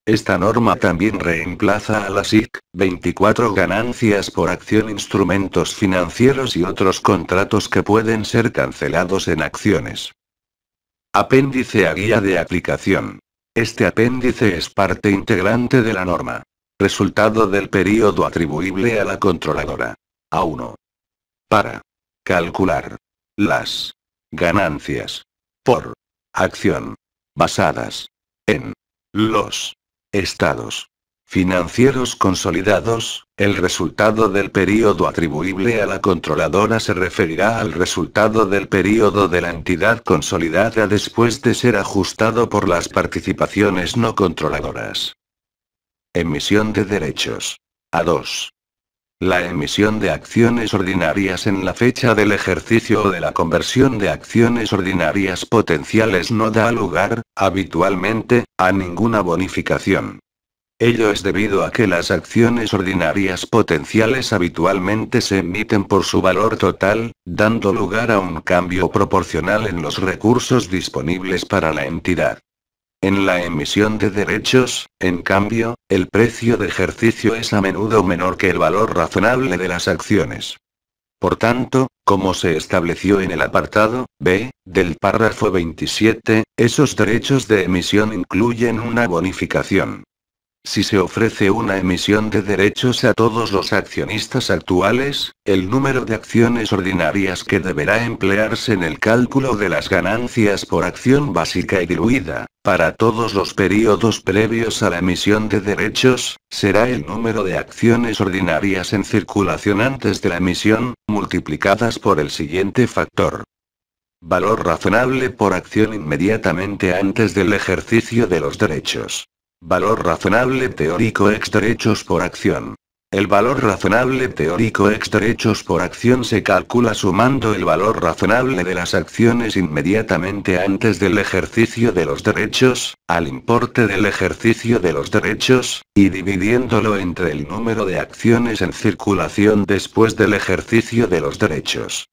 Esta norma también reemplaza a la SIC 24 ganancias por acción, instrumentos financieros y otros contratos que pueden ser cancelados en acciones. Apéndice a guía de aplicación. Este apéndice es parte integrante de la norma. Resultado del período atribuible a la controladora. A1. Para calcular las ganancias por acción basadas en los estados financieros consolidados, el resultado del período atribuible a la controladora se referirá al resultado del período de la entidad consolidada después de ser ajustado por las participaciones no controladoras. Emisión de derechos. A2. La emisión de acciones ordinarias en la fecha del ejercicio o de la conversión de acciones ordinarias potenciales no da lugar, habitualmente, a ninguna bonificación. Ello es debido a que las acciones ordinarias potenciales habitualmente se emiten por su valor total, dando lugar a un cambio proporcional en los recursos disponibles para la entidad. En la emisión de derechos, en cambio, el precio de ejercicio es a menudo menor que el valor razonable de las acciones. Por tanto, como se estableció en el apartado B del párrafo 27, esos derechos de emisión incluyen una bonificación. Si se ofrece una emisión de derechos a todos los accionistas actuales, el número de acciones ordinarias que deberá emplearse en el cálculo de las ganancias por acción básica y diluida, para todos los períodos previos a la emisión de derechos, será el número de acciones ordinarias en circulación antes de la emisión, multiplicadas por el siguiente factor. Valor razonable por acción inmediatamente antes del ejercicio de los derechos. Valor razonable teórico ex derechos por acción. El valor razonable teórico ex derechos por acción se calcula sumando el valor razonable de las acciones inmediatamente antes del ejercicio de los derechos, al importe del ejercicio de los derechos, y dividiéndolo entre el número de acciones en circulación después del ejercicio de los derechos.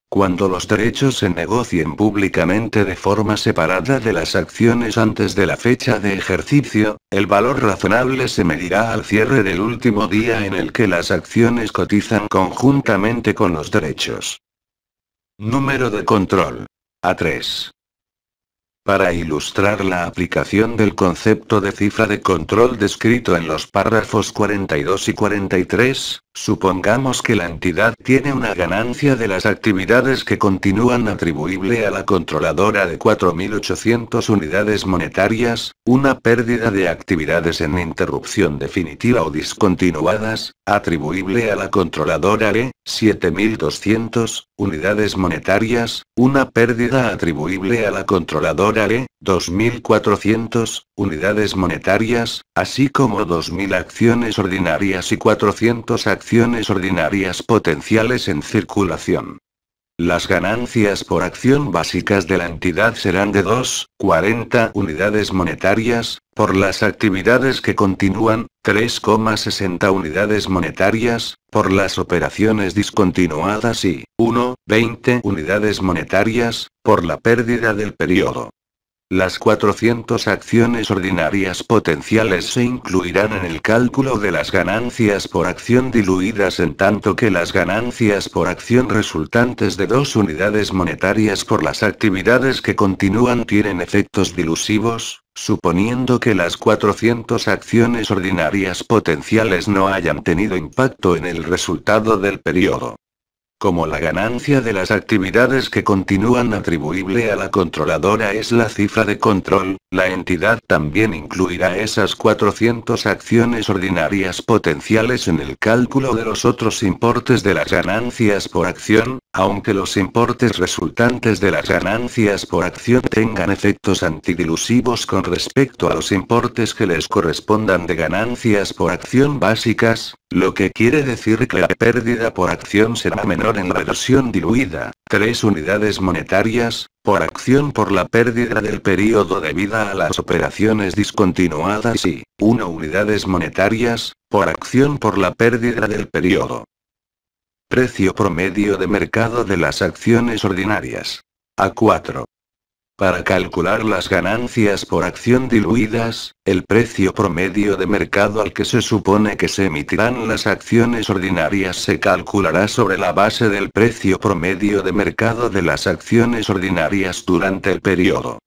Cuando los derechos se negocien públicamente de forma separada de las acciones antes de la fecha de ejercicio, el valor razonable se medirá al cierre del último día en el que las acciones cotizan conjuntamente con los derechos. Número de control. A3. Para ilustrar la aplicación del concepto de cifra de control descrito en los párrafos 42 y 43, supongamos que la entidad tiene una ganancia de las actividades que continúan atribuible a la controladora de 4.800 unidades monetarias, una pérdida de actividades en interrupción definitiva o discontinuadas, atribuible a la controladora de 7.200 unidades monetarias, una pérdida atribuible a la controladora de 2.400 unidades monetarias, así como 2.000 acciones ordinarias y 400 acciones ordinarias potenciales en circulación. Las ganancias por acción básicas de la entidad serán de 2,40 unidades monetarias, por las actividades que continúan, 3,60 unidades monetarias, por las operaciones discontinuadas y 1,20 unidades monetarias, por la pérdida del periodo. Las 400 acciones ordinarias potenciales se incluirán en el cálculo de las ganancias por acción diluidas, en tanto que las ganancias por acción resultantes de 2 unidades monetarias por las actividades que continúan tienen efectos dilusivos, suponiendo que las 400 acciones ordinarias potenciales no hayan tenido impacto en el resultado del periodo. Como la ganancia de las actividades que continúan atribuible a la controladora es la cifra de control, la entidad también incluirá esas 400 acciones ordinarias potenciales en el cálculo de los otros importes de las ganancias por acción, aunque los importes resultantes de las ganancias por acción tengan efectos antidilusivos con respecto a los importes que les correspondan de ganancias por acción básicas, lo que quiere decir que la pérdida por acción será menor en la versión diluida, 3 unidades monetarias, por acción por la pérdida del periodo debida a las operaciones discontinuadas y 1 unidades monetarias, por acción por la pérdida del periodo. Precio promedio de mercado de las acciones ordinarias. A4. Para calcular las ganancias por acción diluidas, el precio promedio de mercado al que se supone que se emitirán las acciones ordinarias se calculará sobre la base del precio promedio de mercado de las acciones ordinarias durante el periodo.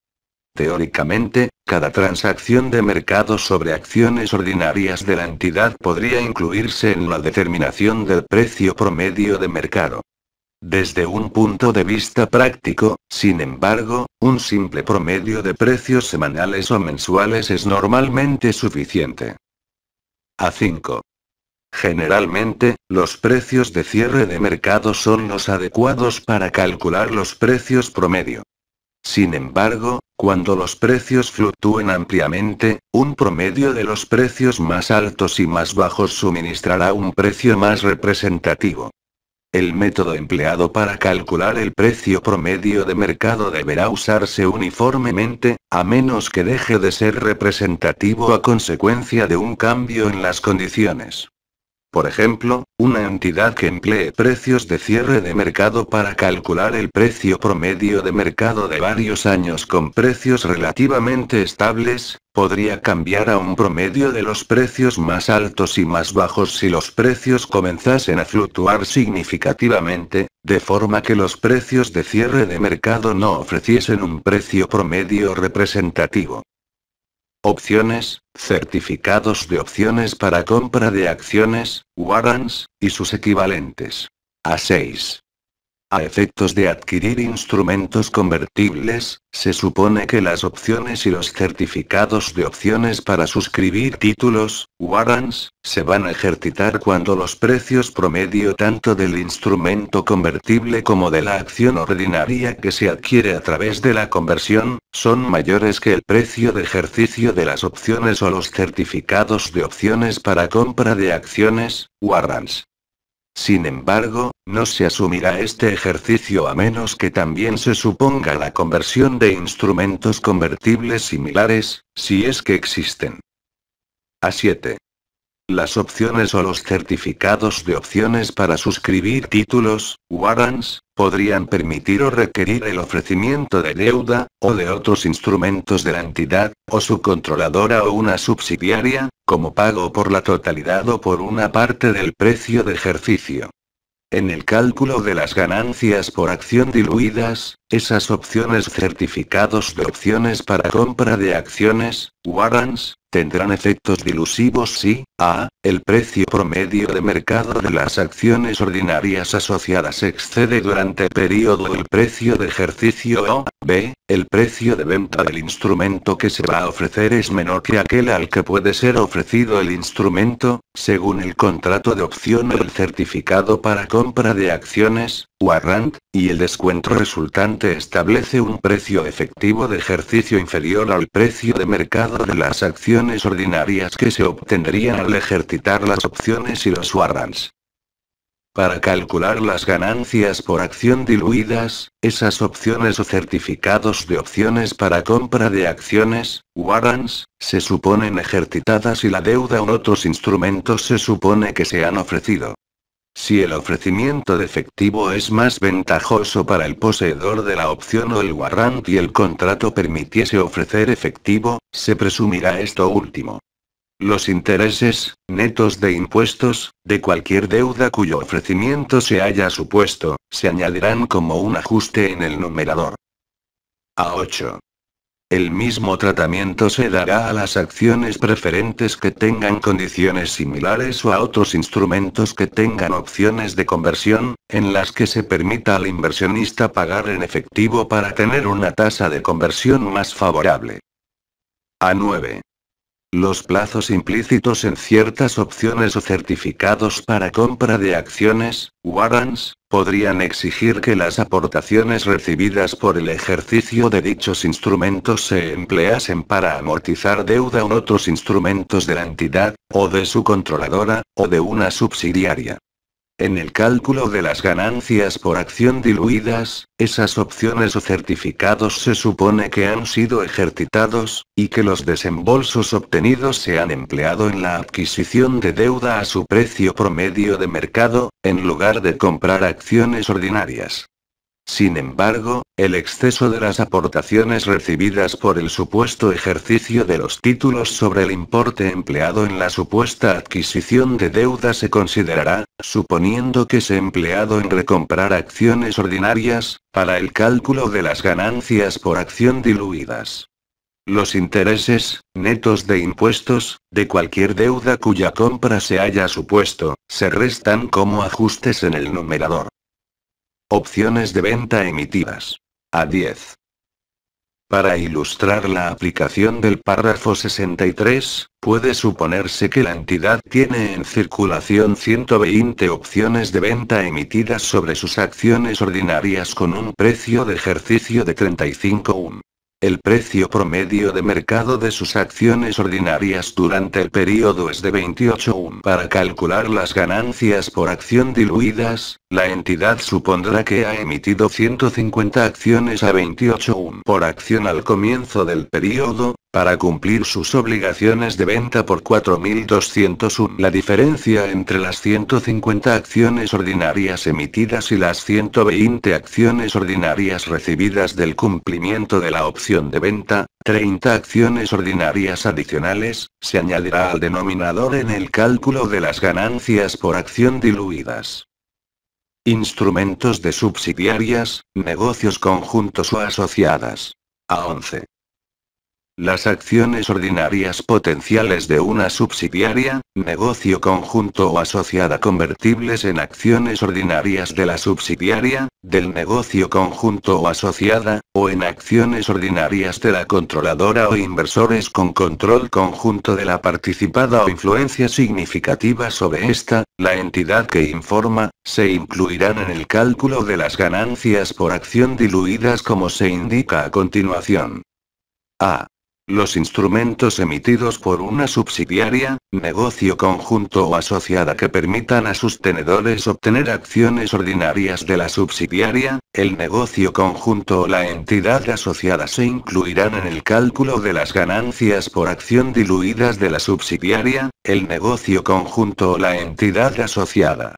Teóricamente, cada transacción de mercado sobre acciones ordinarias de la entidad podría incluirse en la determinación del precio promedio de mercado. Desde un punto de vista práctico, sin embargo, un simple promedio de precios semanales o mensuales es normalmente suficiente. A5. Generalmente, los precios de cierre de mercado son los adecuados para calcular los precios promedio. Sin embargo, cuando los precios fluctúen ampliamente, un promedio de los precios más altos y más bajos suministrará un precio más representativo. El método empleado para calcular el precio promedio de mercado deberá usarse uniformemente, a menos que deje de ser representativo a consecuencia de un cambio en las condiciones. Por ejemplo, una entidad que emplee precios de cierre de mercado para calcular el precio promedio de mercado de varios años con precios relativamente estables, podría cambiar a un promedio de los precios más altos y más bajos si los precios comenzasen a fluctuar significativamente, de forma que los precios de cierre de mercado no ofreciesen un precio promedio representativo. Opciones, certificados de opciones para compra de acciones, warrants, y sus equivalentes. A6. A efectos de adquirir instrumentos convertibles, se supone que las opciones y los certificados de opciones para suscribir títulos, warrants, se van a ejercitar cuando los precios promedio tanto del instrumento convertible como de la acción ordinaria que se adquiere a través de la conversión, son mayores que el precio de ejercicio de las opciones o los certificados de opciones para compra de acciones, warrants. Sin embargo, no se asumirá este ejercicio a menos que también se suponga la conversión de instrumentos convertibles similares, si es que existen. A7. Las opciones o los certificados de opciones para suscribir títulos, warrants, podrían permitir o requerir el ofrecimiento de deuda, o de otros instrumentos de la entidad, o su controladora o una subsidiaria, como pago por la totalidad o por una parte del precio de ejercicio. En el cálculo de las ganancias por acción diluidas, esas opciones certificados de opciones para compra de acciones, warrants, tendrán efectos dilusivos si, a, el precio promedio de mercado de las acciones ordinarias asociadas excede durante el periodo el precio de ejercicio o, b, el precio de venta del instrumento que se va a ofrecer es menor que aquel al que puede ser ofrecido el instrumento, según el contrato de opción o el certificado para compra de acciones, warrant, y el descuento resultante establece un precio efectivo de ejercicio inferior al precio de mercado de las acciones ordinarias que se obtendrían al ejercitar las opciones y los warrants. Para calcular las ganancias por acción diluidas, esas opciones o certificados de opciones para compra de acciones, warrants, se suponen ejercitadas y la deuda o otros instrumentos se supone que se han ofrecido. Si el ofrecimiento de efectivo es más ventajoso para el poseedor de la opción o el warrant y el contrato permitiese ofrecer efectivo, se presumirá esto último. Los intereses, netos de impuestos, de cualquier deuda cuyo ofrecimiento se haya supuesto, se añadirán como un ajuste en el numerador. A8. El mismo tratamiento se dará a las acciones preferentes que tengan condiciones similares o a otros instrumentos que tengan opciones de conversión, en las que se permita al inversionista pagar en efectivo para tener una tasa de conversión más favorable. A9. Los plazos implícitos en ciertas opciones o certificados para compra de acciones, warrants, podrían exigir que las aportaciones recibidas por el ejercicio de dichos instrumentos se empleasen para amortizar deuda en otros instrumentos de la entidad, o de su controladora, o de una subsidiaria. En el cálculo de las ganancias por acción diluidas, esas opciones o certificados se supone que han sido ejercitados, y que los desembolsos obtenidos se han empleado en la adquisición de deuda a su precio promedio de mercado, en lugar de comprar acciones ordinarias. Sin embargo, el exceso de las aportaciones recibidas por el supuesto ejercicio de los títulos sobre el importe empleado en la supuesta adquisición de deuda se considerará, suponiendo que se ha empleado en recomprar acciones ordinarias, para el cálculo de las ganancias por acción diluidas. Los intereses, netos de impuestos, de cualquier deuda cuya compra se haya supuesto, se restan como ajustes en el numerador. Opciones de venta emitidas. A10. Para ilustrar la aplicación del párrafo 63, puede suponerse que la entidad tiene en circulación 120 opciones de venta emitidas sobre sus acciones ordinarias con un precio de ejercicio de 35,1. El precio promedio de mercado de sus acciones ordinarias durante el periodo es de 28,1. Para calcular las ganancias por acción diluidas, la entidad supondrá que ha emitido 150 acciones a 28,1 por acción al comienzo del periodo, para cumplir sus obligaciones de venta por 4.201. La diferencia entre las 150 acciones ordinarias emitidas y las 120 acciones ordinarias recibidas del cumplimiento de la opción de venta, 30 acciones ordinarias adicionales, se añadirá al denominador en el cálculo de las ganancias por acción diluidas. Instrumentos de subsidiarias, negocios conjuntos o asociadas. A11. Las acciones ordinarias potenciales de una subsidiaria, negocio conjunto o asociada convertibles en acciones ordinarias de la subsidiaria, del negocio conjunto o asociada, o en acciones ordinarias de la controladora o inversores con control conjunto de la participada o influencia significativa sobre esta, la entidad que informa, se incluirán en el cálculo de las ganancias por acción diluidas como se indica a continuación. A. Los instrumentos emitidos por una subsidiaria, negocio conjunto o asociada que permitan a sus tenedores obtener acciones ordinarias de la subsidiaria, el negocio conjunto o la entidad asociada se incluirán en el cálculo de las ganancias por acción diluidas de la subsidiaria, el negocio conjunto o la entidad asociada.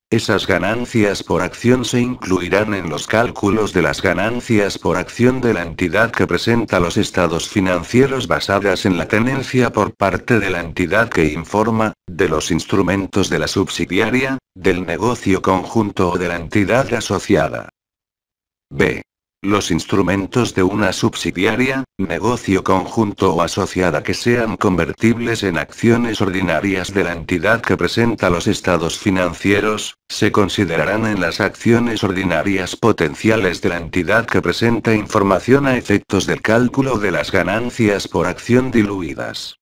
Esas ganancias por acción se incluirán en los cálculos de las ganancias por acción de la entidad que presenta los estados financieros basadas en la tenencia por parte de la entidad que informa, de los instrumentos de la subsidiaria, del negocio conjunto o de la entidad asociada. B. Los instrumentos de una subsidiaria, negocio conjunto o asociada que sean convertibles en acciones ordinarias de la entidad que presenta los estados financieros, se considerarán en las acciones ordinarias potenciales de la entidad que presenta información a efectos del cálculo de las ganancias por acción diluidas.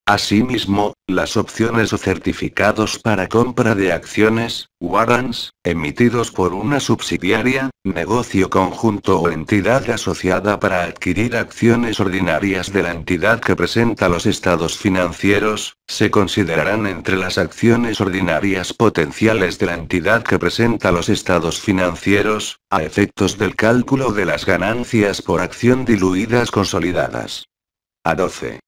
Asimismo, las opciones o certificados para compra de acciones, warrants, emitidos por una subsidiaria, negocio conjunto o entidad asociada para adquirir acciones ordinarias de la entidad que presenta los estados financieros, se considerarán entre las acciones ordinarias potenciales de la entidad que presenta los estados financieros, a efectos del cálculo de las ganancias por acción diluidas consolidadas. A12.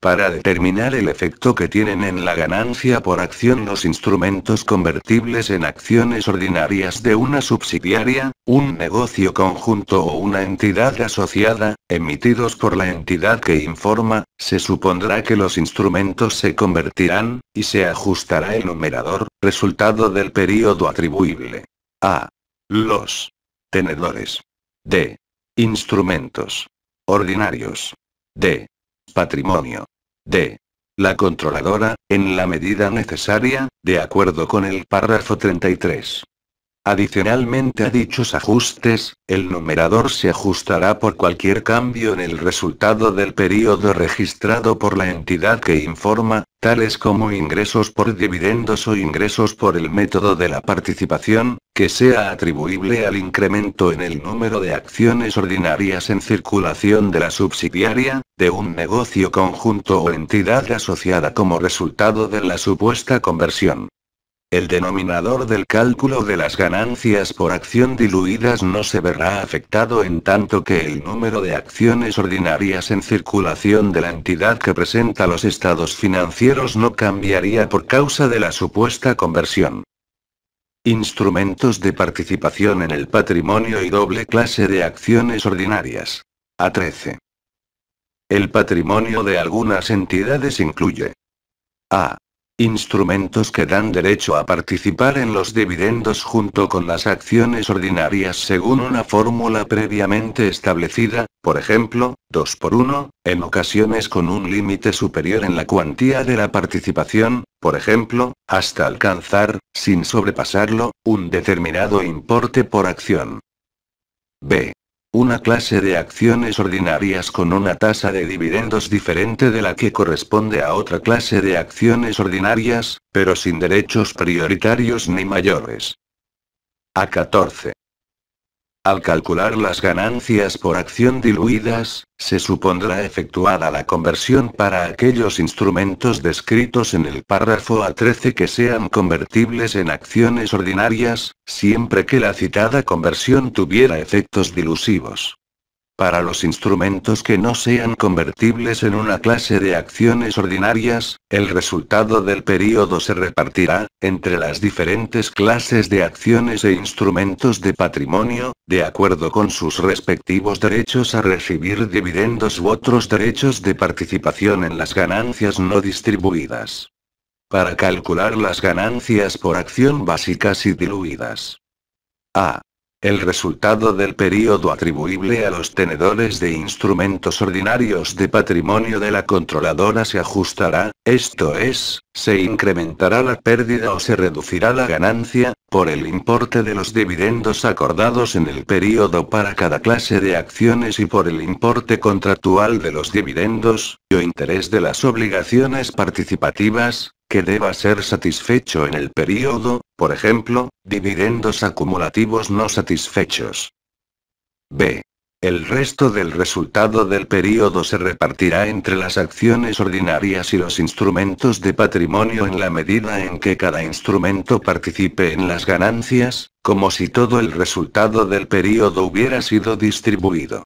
Para determinar el efecto que tienen en la ganancia por acción los instrumentos convertibles en acciones ordinarias de una subsidiaria, un negocio conjunto o una entidad asociada, emitidos por la entidad que informa, se supondrá que los instrumentos se convertirán, y se ajustará el numerador, resultado del período atribuible. A. Los tenedores. D. Instrumentos ordinarios. D. Patrimonio. D. La controladora, en la medida necesaria, de acuerdo con el párrafo 33. Adicionalmente a dichos ajustes, el numerador se ajustará por cualquier cambio en el resultado del período registrado por la entidad que informa, tales como ingresos por dividendos o ingresos por el método de la participación, que sea atribuible al incremento en el número de acciones ordinarias en circulación de la subsidiaria, de un negocio conjunto o entidad asociada como resultado de la supuesta conversión. El denominador del cálculo de las ganancias por acción diluidas no se verá afectado en tanto que el número de acciones ordinarias en circulación de la entidad que presenta los estados financieros no cambiaría por causa de la supuesta conversión. Instrumentos de participación en el patrimonio y doble clase de acciones ordinarias. A13. El patrimonio de algunas entidades incluye a. Instrumentos que dan derecho a participar en los dividendos junto con las acciones ordinarias según una fórmula previamente establecida, por ejemplo, 2 por 1, en ocasiones con un límite superior en la cuantía de la participación, por ejemplo, hasta alcanzar, sin sobrepasarlo, un determinado importe por acción. B. Una clase de acciones ordinarias con una tasa de dividendos diferente de la que corresponde a otra clase de acciones ordinarias, pero sin derechos prioritarios ni mayores. A14. Al calcular las ganancias por acción diluidas, se supondrá efectuada la conversión para aquellos instrumentos descritos en el párrafo A13 que sean convertibles en acciones ordinarias, siempre que la citada conversión tuviera efectos dilusivos. Para los instrumentos que no sean convertibles en una clase de acciones ordinarias, el resultado del período se repartirá, entre las diferentes clases de acciones e instrumentos de patrimonio, de acuerdo con sus respectivos derechos a recibir dividendos u otros derechos de participación en las ganancias no distribuidas. Para calcular las ganancias por acción básicas y diluidas. A. El resultado del período atribuible a los tenedores de instrumentos ordinarios de patrimonio de la controladora se ajustará, esto es, se incrementará la pérdida o se reducirá la ganancia, por el importe de los dividendos acordados en el período para cada clase de acciones y por el importe contractual de los dividendos, o interés de las obligaciones participativas, que deba ser satisfecho en el período, por ejemplo, dividendos acumulativos no satisfechos. B. El resto del resultado del período se repartirá entre las acciones ordinarias y los instrumentos de patrimonio en la medida en que cada instrumento participe en las ganancias, como si todo el resultado del período hubiera sido distribuido.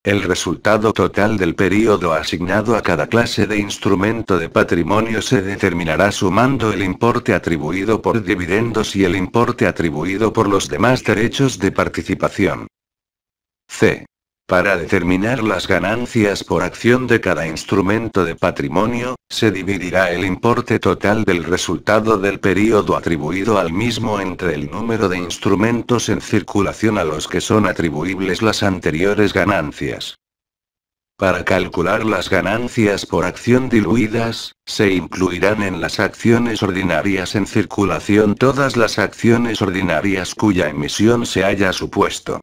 El resultado total del período asignado a cada clase de instrumento de patrimonio se determinará sumando el importe atribuido por dividendos y el importe atribuido por los demás derechos de participación. C. Para determinar las ganancias por acción de cada instrumento de patrimonio, se dividirá el importe total del resultado del período atribuido al mismo entre el número de instrumentos en circulación a los que son atribuibles las anteriores ganancias. Para calcular las ganancias por acción diluidas, se incluirán en las acciones ordinarias en circulación todas las acciones ordinarias cuya emisión se haya supuesto.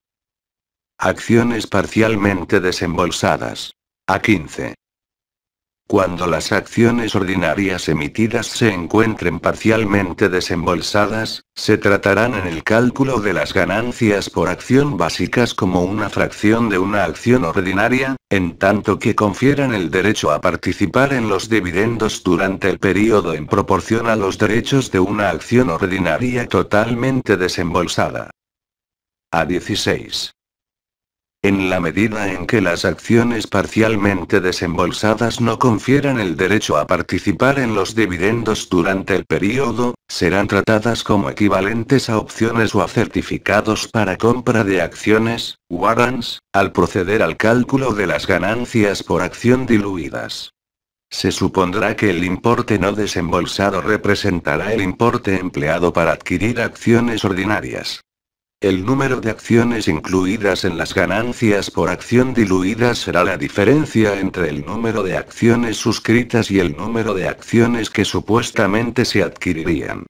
Acciones parcialmente desembolsadas. A15. Cuando las acciones ordinarias emitidas se encuentren parcialmente desembolsadas, se tratarán en el cálculo de las ganancias por acción básicas como una fracción de una acción ordinaria, en tanto que confieran el derecho a participar en los dividendos durante el período en proporción a los derechos de una acción ordinaria totalmente desembolsada. A16. En la medida en que las acciones parcialmente desembolsadas no confieran el derecho a participar en los dividendos durante el período, serán tratadas como equivalentes a opciones o a certificados para compra de acciones, warrants, al proceder al cálculo de las ganancias por acción diluidas. Se supondrá que el importe no desembolsado representará el importe empleado para adquirir acciones ordinarias. El número de acciones incluidas en las ganancias por acción diluidas será la diferencia entre el número de acciones suscritas y el número de acciones que supuestamente se adquirirían.